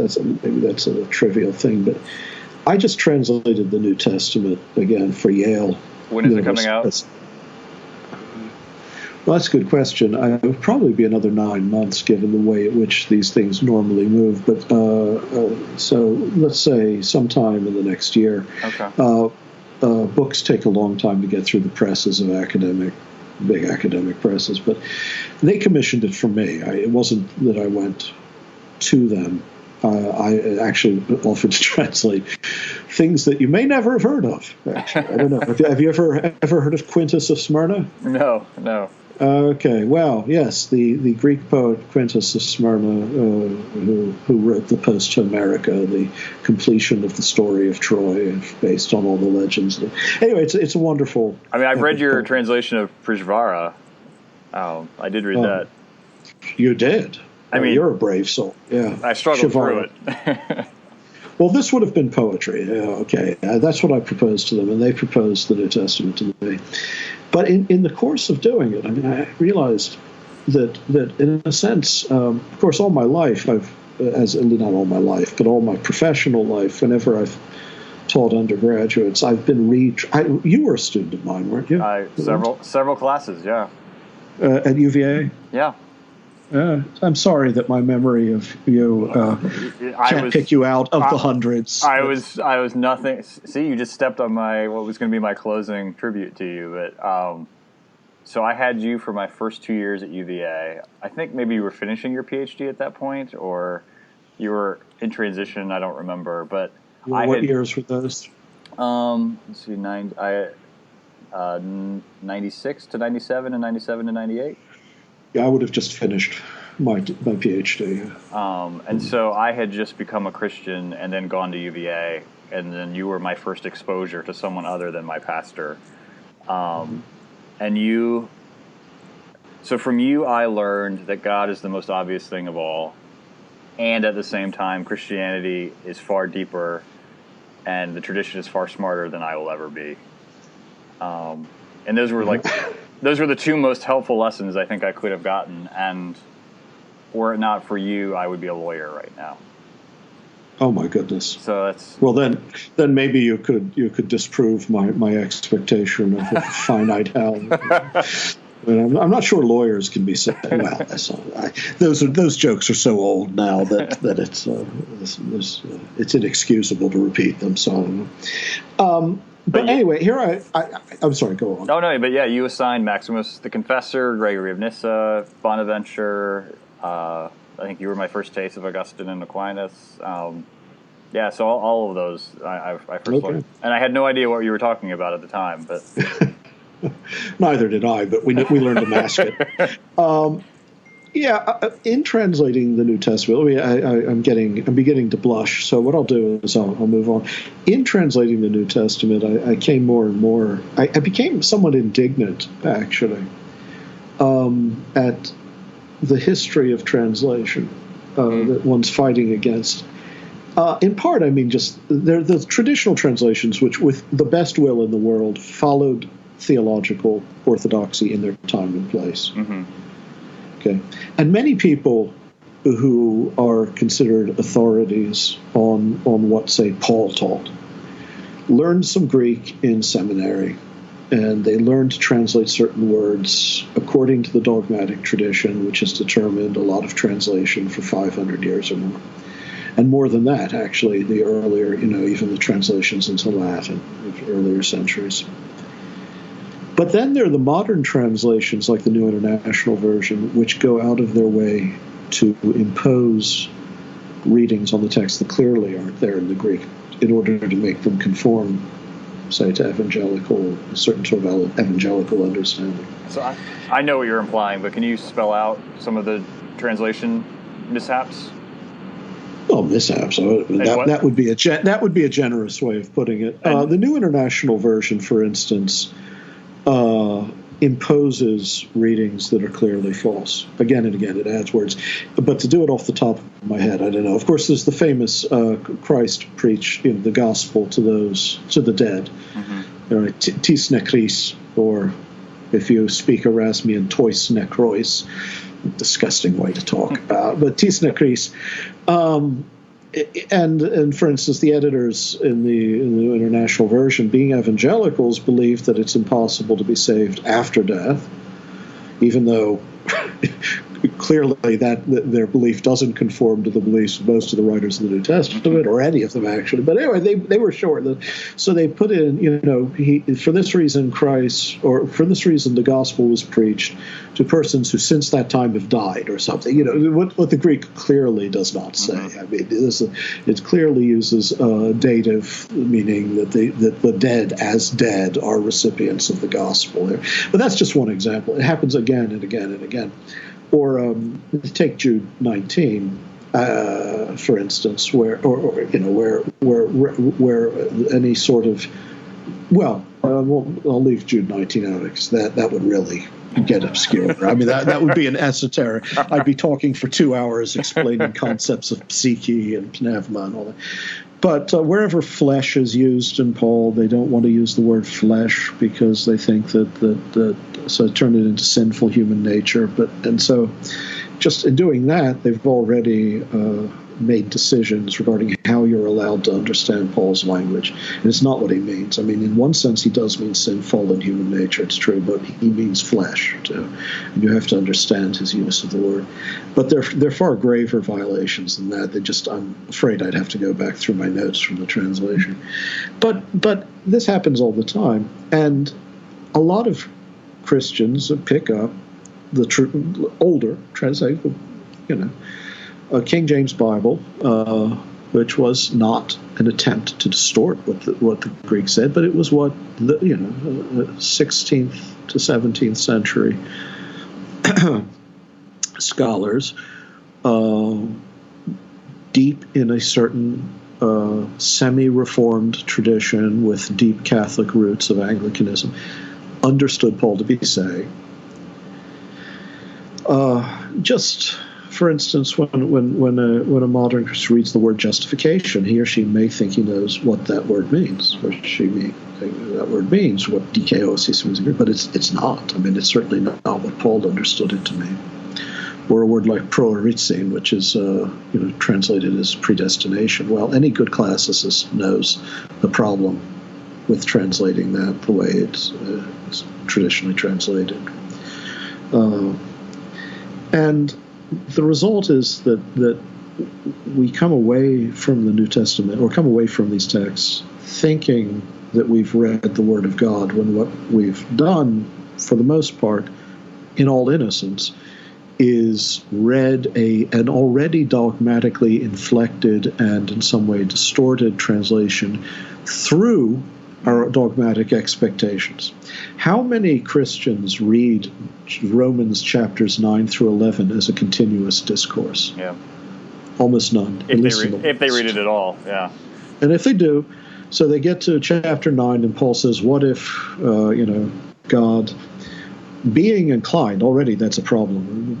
a trivial thing, but I just translated the New Testament again for Yale. When is it coming out? Well, that's a good question. It would probably be another 9 months, given the way in which these things normally move. But so let's say sometime in the next year. Okay. Books take a long time to get through the presses of big academic presses, but they commissioned it from me. It wasn't that I went to them. I actually offered to translate things that you may never have heard of. Actually, I don't know. Have you ever heard of Quintus of Smyrna? No. Okay. Well, yes, the Greek poet Quintus of Smyrna, who wrote the Post-Homerica, the completion of the story of Troy, based on all the legends. Anyway, it's a wonderful. I've read your translation of Prishvara. I did read that. You did. You're a brave soul. Yeah, I struggled through it. Well, this would have been poetry. Okay, that's what I proposed to them, and they proposed the New Testament to me. But in the course of doing it, I realized that in a sense, of course, all my life, not all my life, but all my professional life, whenever I've taught undergraduates, I've been you were a student of mine, weren't you? Several classes, yeah. At UVA? Yeah. I'm sorry that my memory of you can't pick you out of the hundreds. I was nothing. See, you just stepped on what was going to be my closing tribute to you. But so I had you for my first 2 years at UVA. I think maybe you were finishing your PhD at that point, or you were in transition. I don't remember. But what years were those? Let's see, 96 to 97 and 97 to 98. Yeah, I would have just finished my PhD. And so I had just become a Christian and then gone to UVA, and then you were my first exposure to someone other than my pastor. So from you, I learned that God is the most obvious thing of all, and at the same time, Christianity is far deeper, and the tradition is far smarter than I will ever be. And those were those were the two most helpful lessons I think I could have gotten, and were it not for you, I would be a lawyer right now. Oh my goodness! So that's then maybe you could disprove my expectation of a finite hell. I'm not sure lawyers can be so well. Those jokes are so old now that it's inexcusable to repeat them. So. But anyway, here I'm sorry, go on. Oh, no, but yeah, you assigned Maximus the Confessor, Gregory of Nyssa, Bonaventure. I think you were my first taste of Augustine and Aquinas. So all of those I first learned. And I had no idea what you were talking about at the time. But neither did I, but we learned to mask it. In translating the New Testament, I'm beginning to blush. So what I'll do is I'll move on. In translating the New Testament, I came more and more. I became somewhat indignant, actually, at the history of translation that one's fighting against. In part, I mean, just they're the traditional translations, which, with the best will in the world, followed theological orthodoxy in their time and place. Mm-hmm. Okay, and many people who are considered authorities on what, say, Paul taught, learned some Greek in seminary, and they learned to translate certain words according to the dogmatic tradition, which has determined a lot of translation for 500 years or more. And more than that, actually, the earlier, even the translations into Latin of earlier centuries. But then there are the modern translations, like the New International Version, which go out of their way to impose readings on the text that clearly aren't there in the Greek in order to make them conform, say, to a certain sort of evangelical understanding. So I know what you're implying, but can you spell out some of the translation mishaps? Well, mishaps. That would be a generous way of putting it. The New International Version, for instance, imposes readings that are clearly false. Again and again, it adds words. But to do it off the top of my head, I don't know. Of course, there's the famous Christ preach in the gospel to the dead. Mm-hmm. Tis nekris, or if you speak Erasmian, tois nekrois. Disgusting way to talk about, but tis nekris. And for instance, the editors in the New International Version, being evangelicals, believe that it's impossible to be saved after death, even though clearly that their belief doesn't conform to the beliefs of most of the writers of the New Testament, or any of them actually. But anyway, they were sure that, so they put in, for this reason the gospel was preached to persons who since that time have died, or something. What the Greek clearly does not say. I mean, it clearly uses dative, meaning that the dead as dead are recipients of the gospel. But that's just one example. It happens again and again and again. Or take Jude 19, for instance, where any sort of, I'll leave Jude 19 out because that would really get obscure. I mean, that would be an esoteric. I'd be talking for 2 hours explaining concepts of psyche and pneuma and all that. But wherever flesh is used in Paul, they don't want to use the word flesh because they think that so turn it into sinful human nature. And so just in doing that, they've already made decisions regarding how you're allowed to understand Paul's language. And it's not what he means. I mean, in one sense, he does mean sin, fallen human nature. It's true, but he means flesh, too. And you have to understand his use of the word. But they're far graver violations than that. I'm afraid I'd have to go back through my notes from the translation. But this happens all the time. And a lot of Christians pick up the older translation, King James Bible, which was not an attempt to distort what the Greek said, but it was what the 16th to 17th century scholars, deep in a certain semi-reformed tradition with deep Catholic roots of Anglicanism, understood Paul to be saying. Just for instance, when a modern Christian reads the word justification, he or she may think he knows what that word means, or she may think that word means what dikaiosis means, but it's not. I mean, it's certainly not what Paul understood it to mean. Or a word like proorizein, which is translated as predestination. Well, any good classicist knows the problem with translating that the way it's traditionally translated. And the result is that we come away from the New Testament, or come away from these texts, thinking that we've read the Word of God, when what we've done, for the most part, in all innocence, is read an already dogmatically inflected and in some way distorted translation through our dogmatic expectations. How many Christians read Romans chapters 9 through 11 as a continuous discourse? Yeah. Almost none. If they read it at all, yeah. And if they do, so they get to chapter 9 and Paul says, what if, God, being inclined, already that's a problem.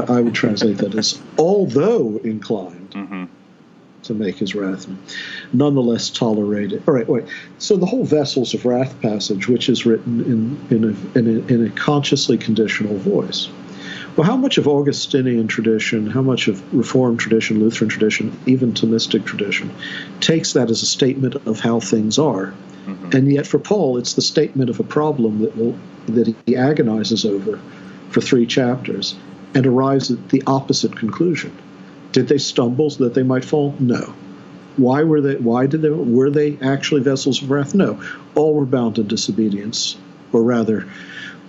I would translate that as although inclined. Mm-hmm. to make his wrath nonetheless tolerated. All right, wait. So the whole vessels of wrath passage, which is written in a consciously conditional voice. Well, how much of Augustinian tradition, how much of Reformed tradition, Lutheran tradition, even Thomistic tradition, takes that as a statement of how things are? Mm-hmm. And yet for Paul, it's the statement of a problem that he agonizes over for 3 chapters and arrives at the opposite conclusion. Did they stumble so that they might fall? No. Why were they? Were they actually vessels of wrath? No. All were bound in disobedience, or rather,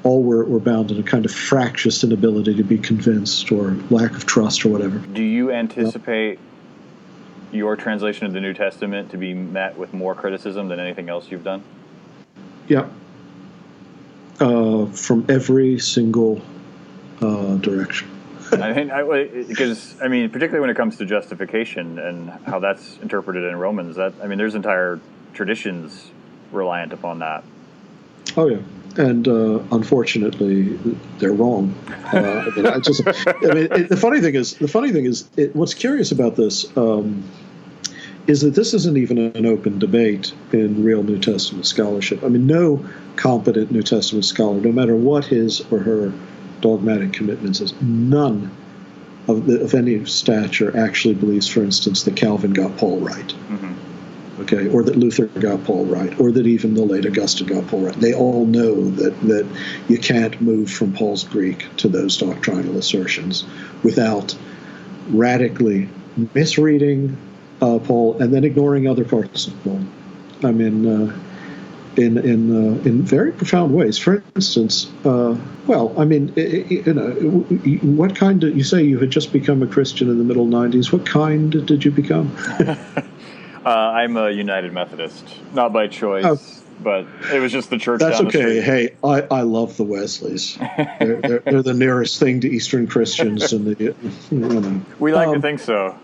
all were bound in a kind of fractious inability to be convinced or lack of trust or whatever. Do you anticipate your translation of the New Testament to be met with more criticism than anything else you've done? Yeah. From every single direction. Because particularly when it comes to justification and how that's interpreted in Romans, there's entire traditions reliant upon that. Oh yeah, and unfortunately, they're wrong. The funny thing is, what's curious about this is that this isn't even an open debate in real New Testament scholarship. No competent New Testament scholar, no matter what his or her dogmatic commitments is, none of any stature actually believes, for instance, that Calvin got Paul right. Mm-hmm. Okay, or that Luther got Paul right, or that even the late Augustine got Paul right. They all know that you can't move from Paul's Greek to those doctrinal assertions without radically misreading Paul and then ignoring other parts of Paul. In very profound ways. For instance, what kind you say you had just become a Christian in the middle 90s. What kind did you become? I'm a United Methodist, not by choice, but it was just the church down the street. Hey, I love the Wesleys. They're the nearest thing to Eastern Christians, and we like to think so.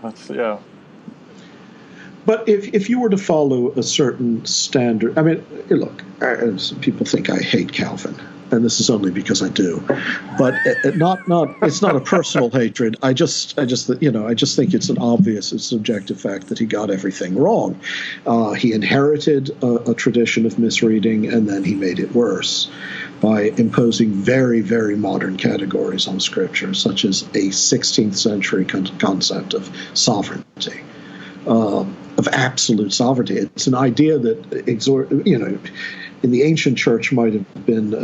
But if you were to follow a certain standard, look, people think I hate Calvin, and this is only because I do, but it's not a personal hatred. I just think it's an obvious, it's subjective fact that he got everything wrong. He inherited a tradition of misreading, and then he made it worse by imposing very, very modern categories on Scripture, such as a 16th century concept of sovereignty. Of absolute sovereignty. It's an idea that in the ancient church might have been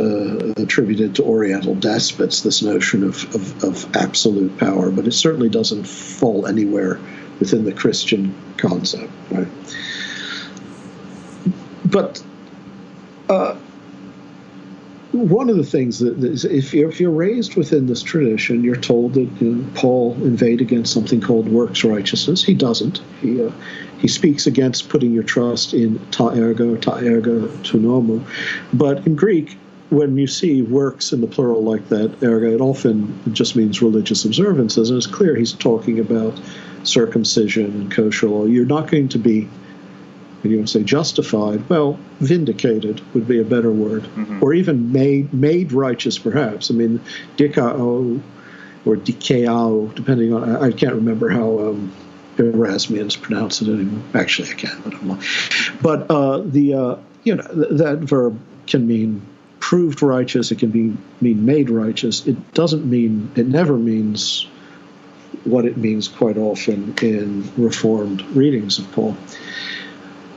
attributed to Oriental despots, this notion of absolute power, but it certainly doesn't fall anywhere within the Christian concept, right? But one of the things that is, if you're raised within this tradition, you're told that Paul inveighed against something called works righteousness. He doesn't. He speaks against putting your trust in ta ergo, Tsunami. But in Greek, when you see works in the plural like that, ergo, it often just means religious observances, and it's clear he's talking about circumcision and kosher law. You're not going to be, and you want to say justified, well, vindicated would be a better word, mm-hmm. or even made righteous, perhaps. Dikao or dikao, depending on, I can't remember how Erasmians pronounce it anymore. Actually, I can, but I'm not. But that verb can mean proved righteous. It can mean made righteous. It never means what it means quite often in Reformed readings of Paul.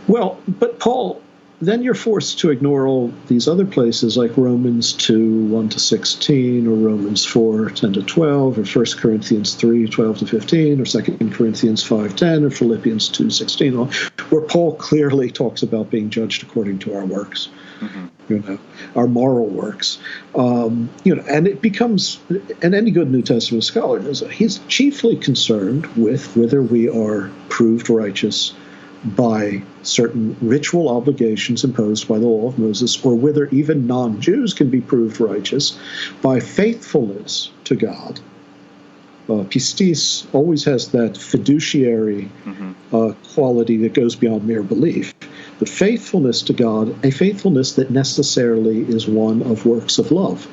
Well, but Paul, then you're forced to ignore all these other places like Romans 2, 1-16, or Romans 4, 10-12, or 1 Corinthians 3, 12-15, or 2 Corinthians 5:10, or Philippians 2:16, where Paul clearly talks about being judged according to our works, mm-hmm. Our moral works. And it becomes, and any good New Testament scholar knows that he's chiefly concerned with whether we are proved righteous by certain ritual obligations imposed by the law of Moses, or whether even non-Jews can be proved righteous by faithfulness to God. Pistis always has that fiduciary quality that goes beyond mere belief. But faithfulness to God, a faithfulness that necessarily is one of works of love.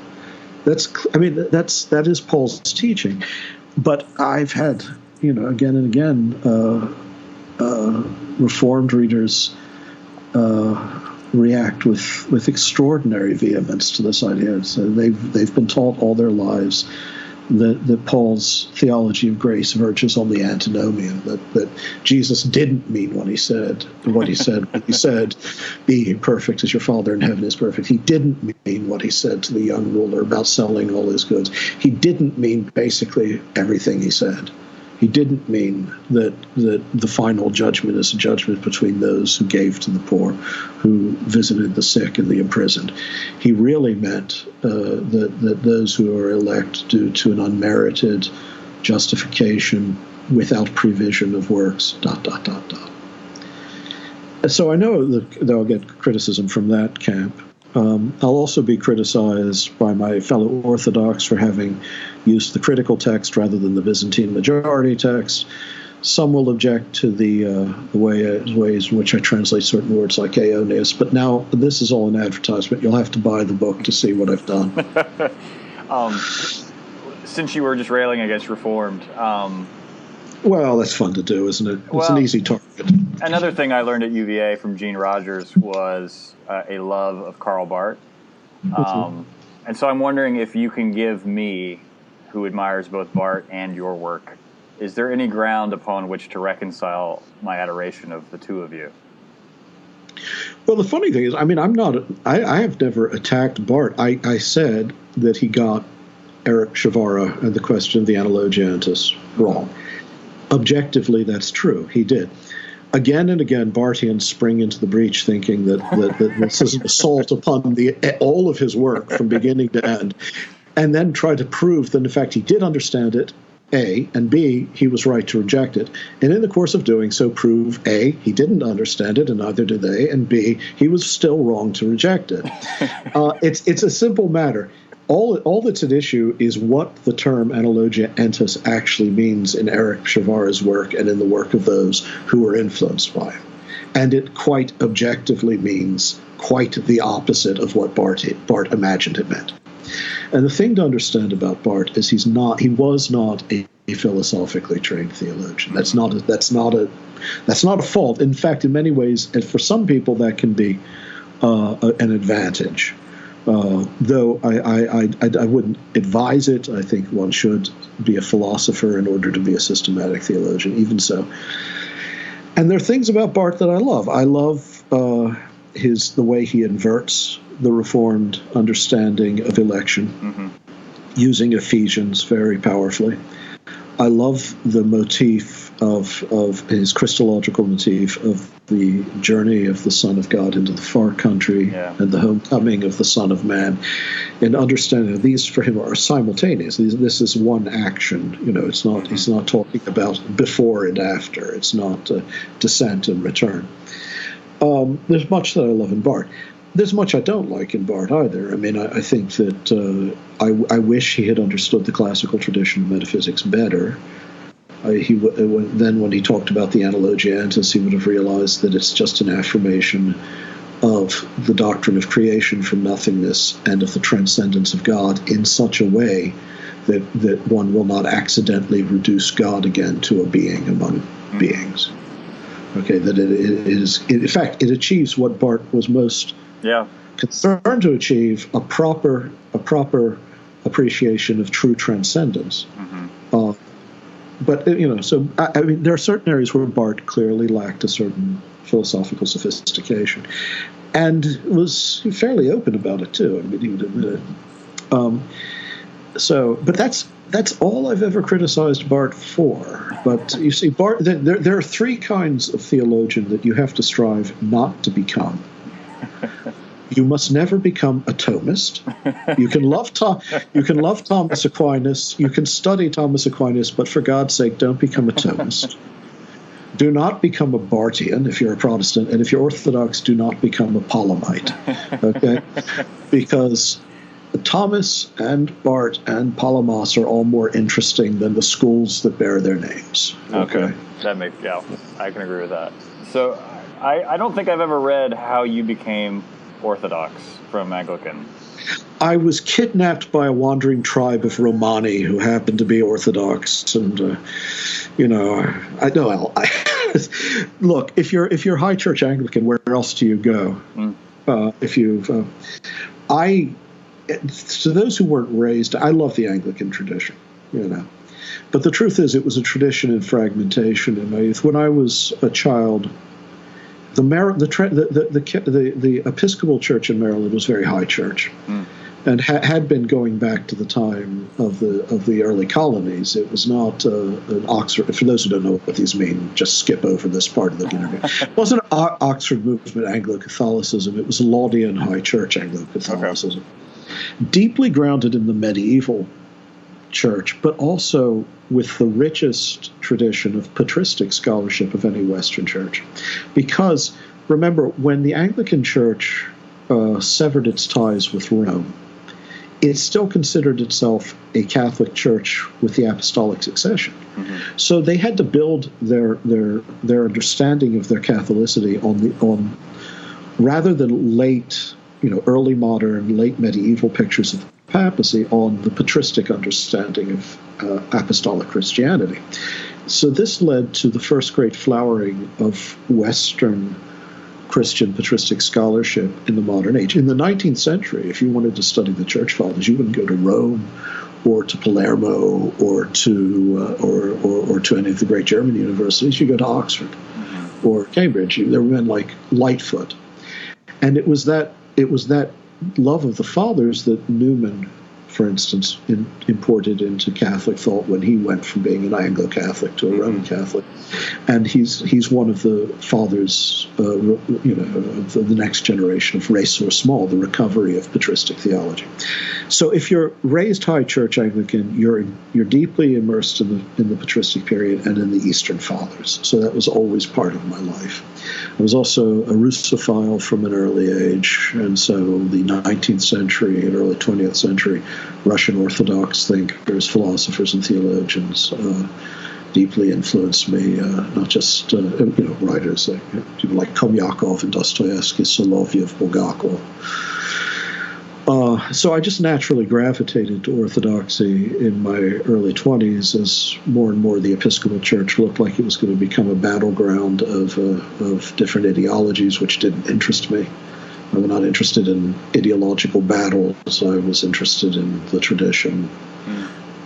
That is Paul's teaching. But I've had, again and again, Reformed readers react with extraordinary vehemence to this idea. So they've been taught all their lives that Paul's theology of grace verges on the antinomian, that Jesus didn't mean what he said when he said, "Be ye perfect as your Father in heaven is perfect." He didn't mean what he said to the young ruler about selling all his goods. He didn't mean basically everything he said. He didn't mean that the final judgment is a judgment between those who gave to the poor, who visited the sick and the imprisoned. He really meant that those who are elect due to an unmerited justification without prevision of works, ... So I know that I'll get criticism from that camp. I'll also be criticized by my fellow Orthodox for having used the critical text rather than the Byzantine majority text. Some will object to the ways in which I translate certain words like aeonius, but now this is all an advertisement. You'll have to buy the book to see what I've done. Since you were just railing against Reformed... well, that's fun to do, isn't it? It's an easy target. Another thing I learned at UVA from Gene Rogers was a love of Karl Barth. And so I'm wondering if you can give me, who admires both Barth and your work, is there any ground upon which to reconcile my adoration of the two of you? Well, the funny thing is, I mean, I have never attacked Barth. I said that he got Eric Shavara and the question of the analogiantus wrong. Objectively, that's true. He did. Again and again, Barthians spring into the breach thinking that this is an assault upon all of his work from beginning to end, and then try to prove that, in fact, he did understand it, A, and B, he was right to reject it. And in the course of doing so, prove, A, he didn't understand it, and neither did they, and B, he was still wrong to reject it. It's a simple matter. All that's at issue is what the term analogiantus actually means in Eric Shavara's work and in the work of those who were influenced by him. And it quite objectively means quite the opposite of what Barth imagined it meant. And the thing to understand about Barth is he was not a philosophically trained theologian. That's not a fault. In fact, in many ways, and for some people, that can be an advantage. Though I wouldn't advise it. I think one should be a philosopher in order to be a systematic theologian, even so. And there are things about Barth that I love. I love the way he inverts the Reformed understanding of election, using Ephesians very powerfully. I love the motif of his Christological motif of the journey of the Son of God into the far country and the homecoming of the Son of Man, and understanding that these for him are simultaneous. This is one action. It's not. He's not talking about before and after. It's not descent and return. There's much that I love in Barth. There's much I don't like in Barth either. I mean, I think that I wish he had understood the classical tradition of metaphysics better. When he talked about the analogiantus, he would have realized that it's just an affirmation of the doctrine of creation from nothingness and of the transcendence of God in such a way that one will not accidentally reduce God again to a being among beings. Okay, that it is, in fact, it achieves what Barth was most concerned to achieve, a proper appreciation of true transcendence. But so I mean, there are certain areas where Barth clearly lacked a certain philosophical sophistication, and was fairly open about it too. I mean, he would admit it. But that's all I've ever criticized Barth for. But you see, Barth, there are three kinds of theologian that you have to strive not to become. You must never become a Thomist. You can love Thomas Aquinas. You can study Thomas Aquinas, but for God's sake, don't become a Thomist. Do not become a Barthian if you're a Protestant, and if you're Orthodox, do not become a Palamite. Okay, because Thomas and Barth and Palamas are all more interesting than the schools that bear their names. Okay. I can agree with that. So I don't think I've ever read how you became Orthodox from Anglican. I was kidnapped by a wandering tribe of Romani who happened to be Orthodox, and Look, if you're high church Anglican, where else do you go? To those who weren't raised, I love the Anglican tradition, but the truth is, it was a tradition in fragmentation in my youth. When I was a child, the Episcopal Church in Maryland was very high church. And had been going back to the time of the early colonies. It was not an Oxford. For those who don't know what these mean, just skip over this part of the interview. It wasn't Oxford movement Anglo-Catholicism. It was Laudian high church Anglo-Catholicism. Okay. Deeply grounded in the medieval church, but also with the richest tradition of patristic scholarship of any Western church. Because, remember, when the Anglican Church severed its ties with Rome, it still considered itself a Catholic church with the apostolic succession. So they had to build their understanding of their Catholicity on rather than early modern, late medieval pictures of the papacy, on the patristic understanding of apostolic Christianity. So this led to the first great flowering of Western Christian patristic scholarship in the modern age. In the 19th century, if you wanted to study the church fathers, you wouldn't go to Rome or to Palermo or to any of the great German universities. You go to Oxford or Cambridge. There were men like Lightfoot, and it was that love of the fathers that Newman, for instance, imported into Catholic thought when he went from being an Anglo-Catholic to a Roman Catholic, and he's one of the fathers, of the next generation of Res or Small, the recovery of patristic theology. So if you're raised high church Anglican, you're deeply immersed in the patristic period and in the Eastern Fathers. So that was always part of my life. I was also a Russophile from an early age, and so the 19th century and early 20th century Russian Orthodox thinkers, philosophers, and theologians deeply influenced me. Not just writers like people like Komyakov and Dostoevsky, Soloviev, Bulgakov. So I just naturally gravitated to Orthodoxy in my early 20s as more and more the Episcopal Church looked like it was going to become a battleground of different ideologies, which didn't interest me. I was not interested in ideological battles. I was interested in the tradition.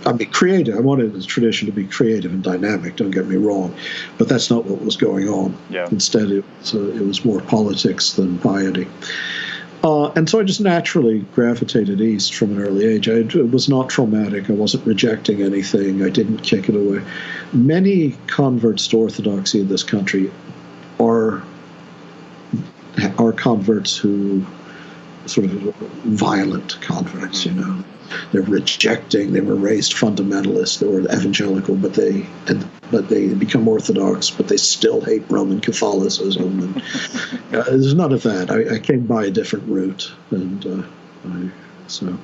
I mean, creative. I wanted the tradition to be creative and dynamic, don't get me wrong, but that's not what was going on. Yeah. Instead, it was more politics than piety. And so I just naturally gravitated east from an early age. It was not traumatic. I wasn't rejecting anything. I didn't kick it away. Many converts to Orthodoxy in this country are converts who sort of violent converts, They're rejecting. They were raised fundamentalists. They were evangelical, but they become Orthodox, but they still hate Roman Catholicism. And there's none of that. I came by a different route, and so.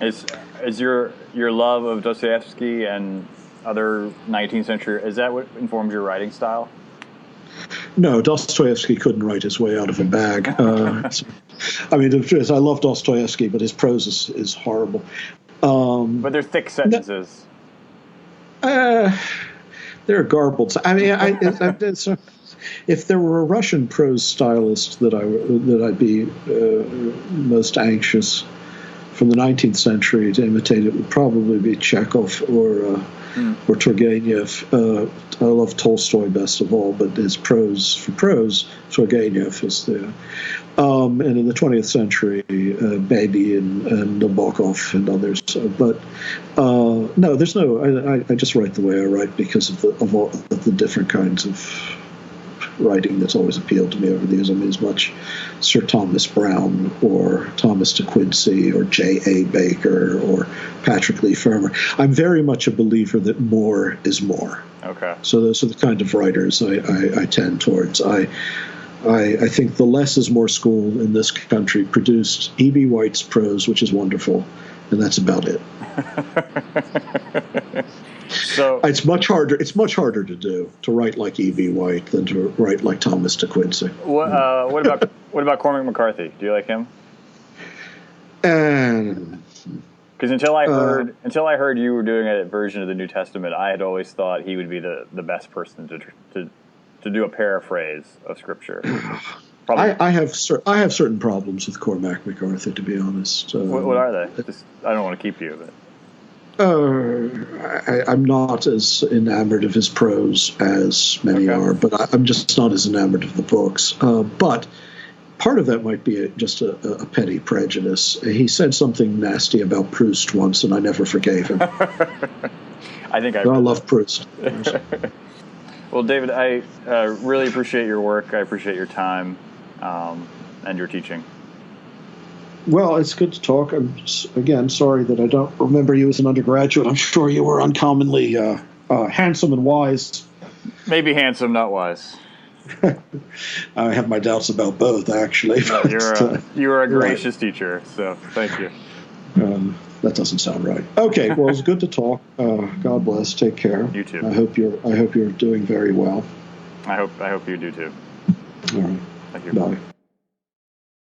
Is your love of Dostoevsky and other 19th century, is that what informed your writing style? No, Dostoevsky couldn't write his way out of a bag. I mean, I love Dostoevsky, but his prose is horrible. But they're thick sentences. They're garbled. I mean, if there were a Russian prose stylist that I'd be most anxious from the 19th century to imitate, it would probably be Chekhov or Turgenev. I love Tolstoy best of all, but his prose, Turgenev is there. And in the 20th century, Baby and Nabokov and others. But no, there's no. I just write the way I write because of all of the different kinds of writing that's always appealed to me over the years. I mean, as much Sir Thomas Browne or Thomas de Quincey or J.A. Baker or Patrick Leigh Fermor. I'm very much a believer that more is more. Okay. So those are the kind of writers I tend towards. I think the less is more school in this country produced E.B. White's prose, which is wonderful, and that's about it. So it's much harder to do to write like E.B. White than to write like Thomas de Quincey. What about Cormac McCarthy? Do you like him? Because until I heard you were doing a version of the New Testament, I had always thought he would be the best person to to do a paraphrase of Scripture? I have certain problems with Cormac MacArthur, to be honest. What are they? I don't want to keep you, but. I'm not as enamored of his prose as many are, but I'm just not as enamored of the books. But part of that might be just a petty prejudice. He said something nasty about Proust once, and I never forgave him. I love Proust. Well, David, I really appreciate your work. I appreciate your time and your teaching. Well, it's good to talk. I'm, again, sorry that I don't remember you as an undergraduate. I'm sure you were uncommonly handsome and wise. Maybe handsome, not wise. I have my doubts about both, actually. You're a gracious teacher, so thank you. That doesn't sound right. Okay, well, it's good to talk. God bless. Take care. You too. I hope you're doing very well. I hope you do too. All right. Thank you. Bye.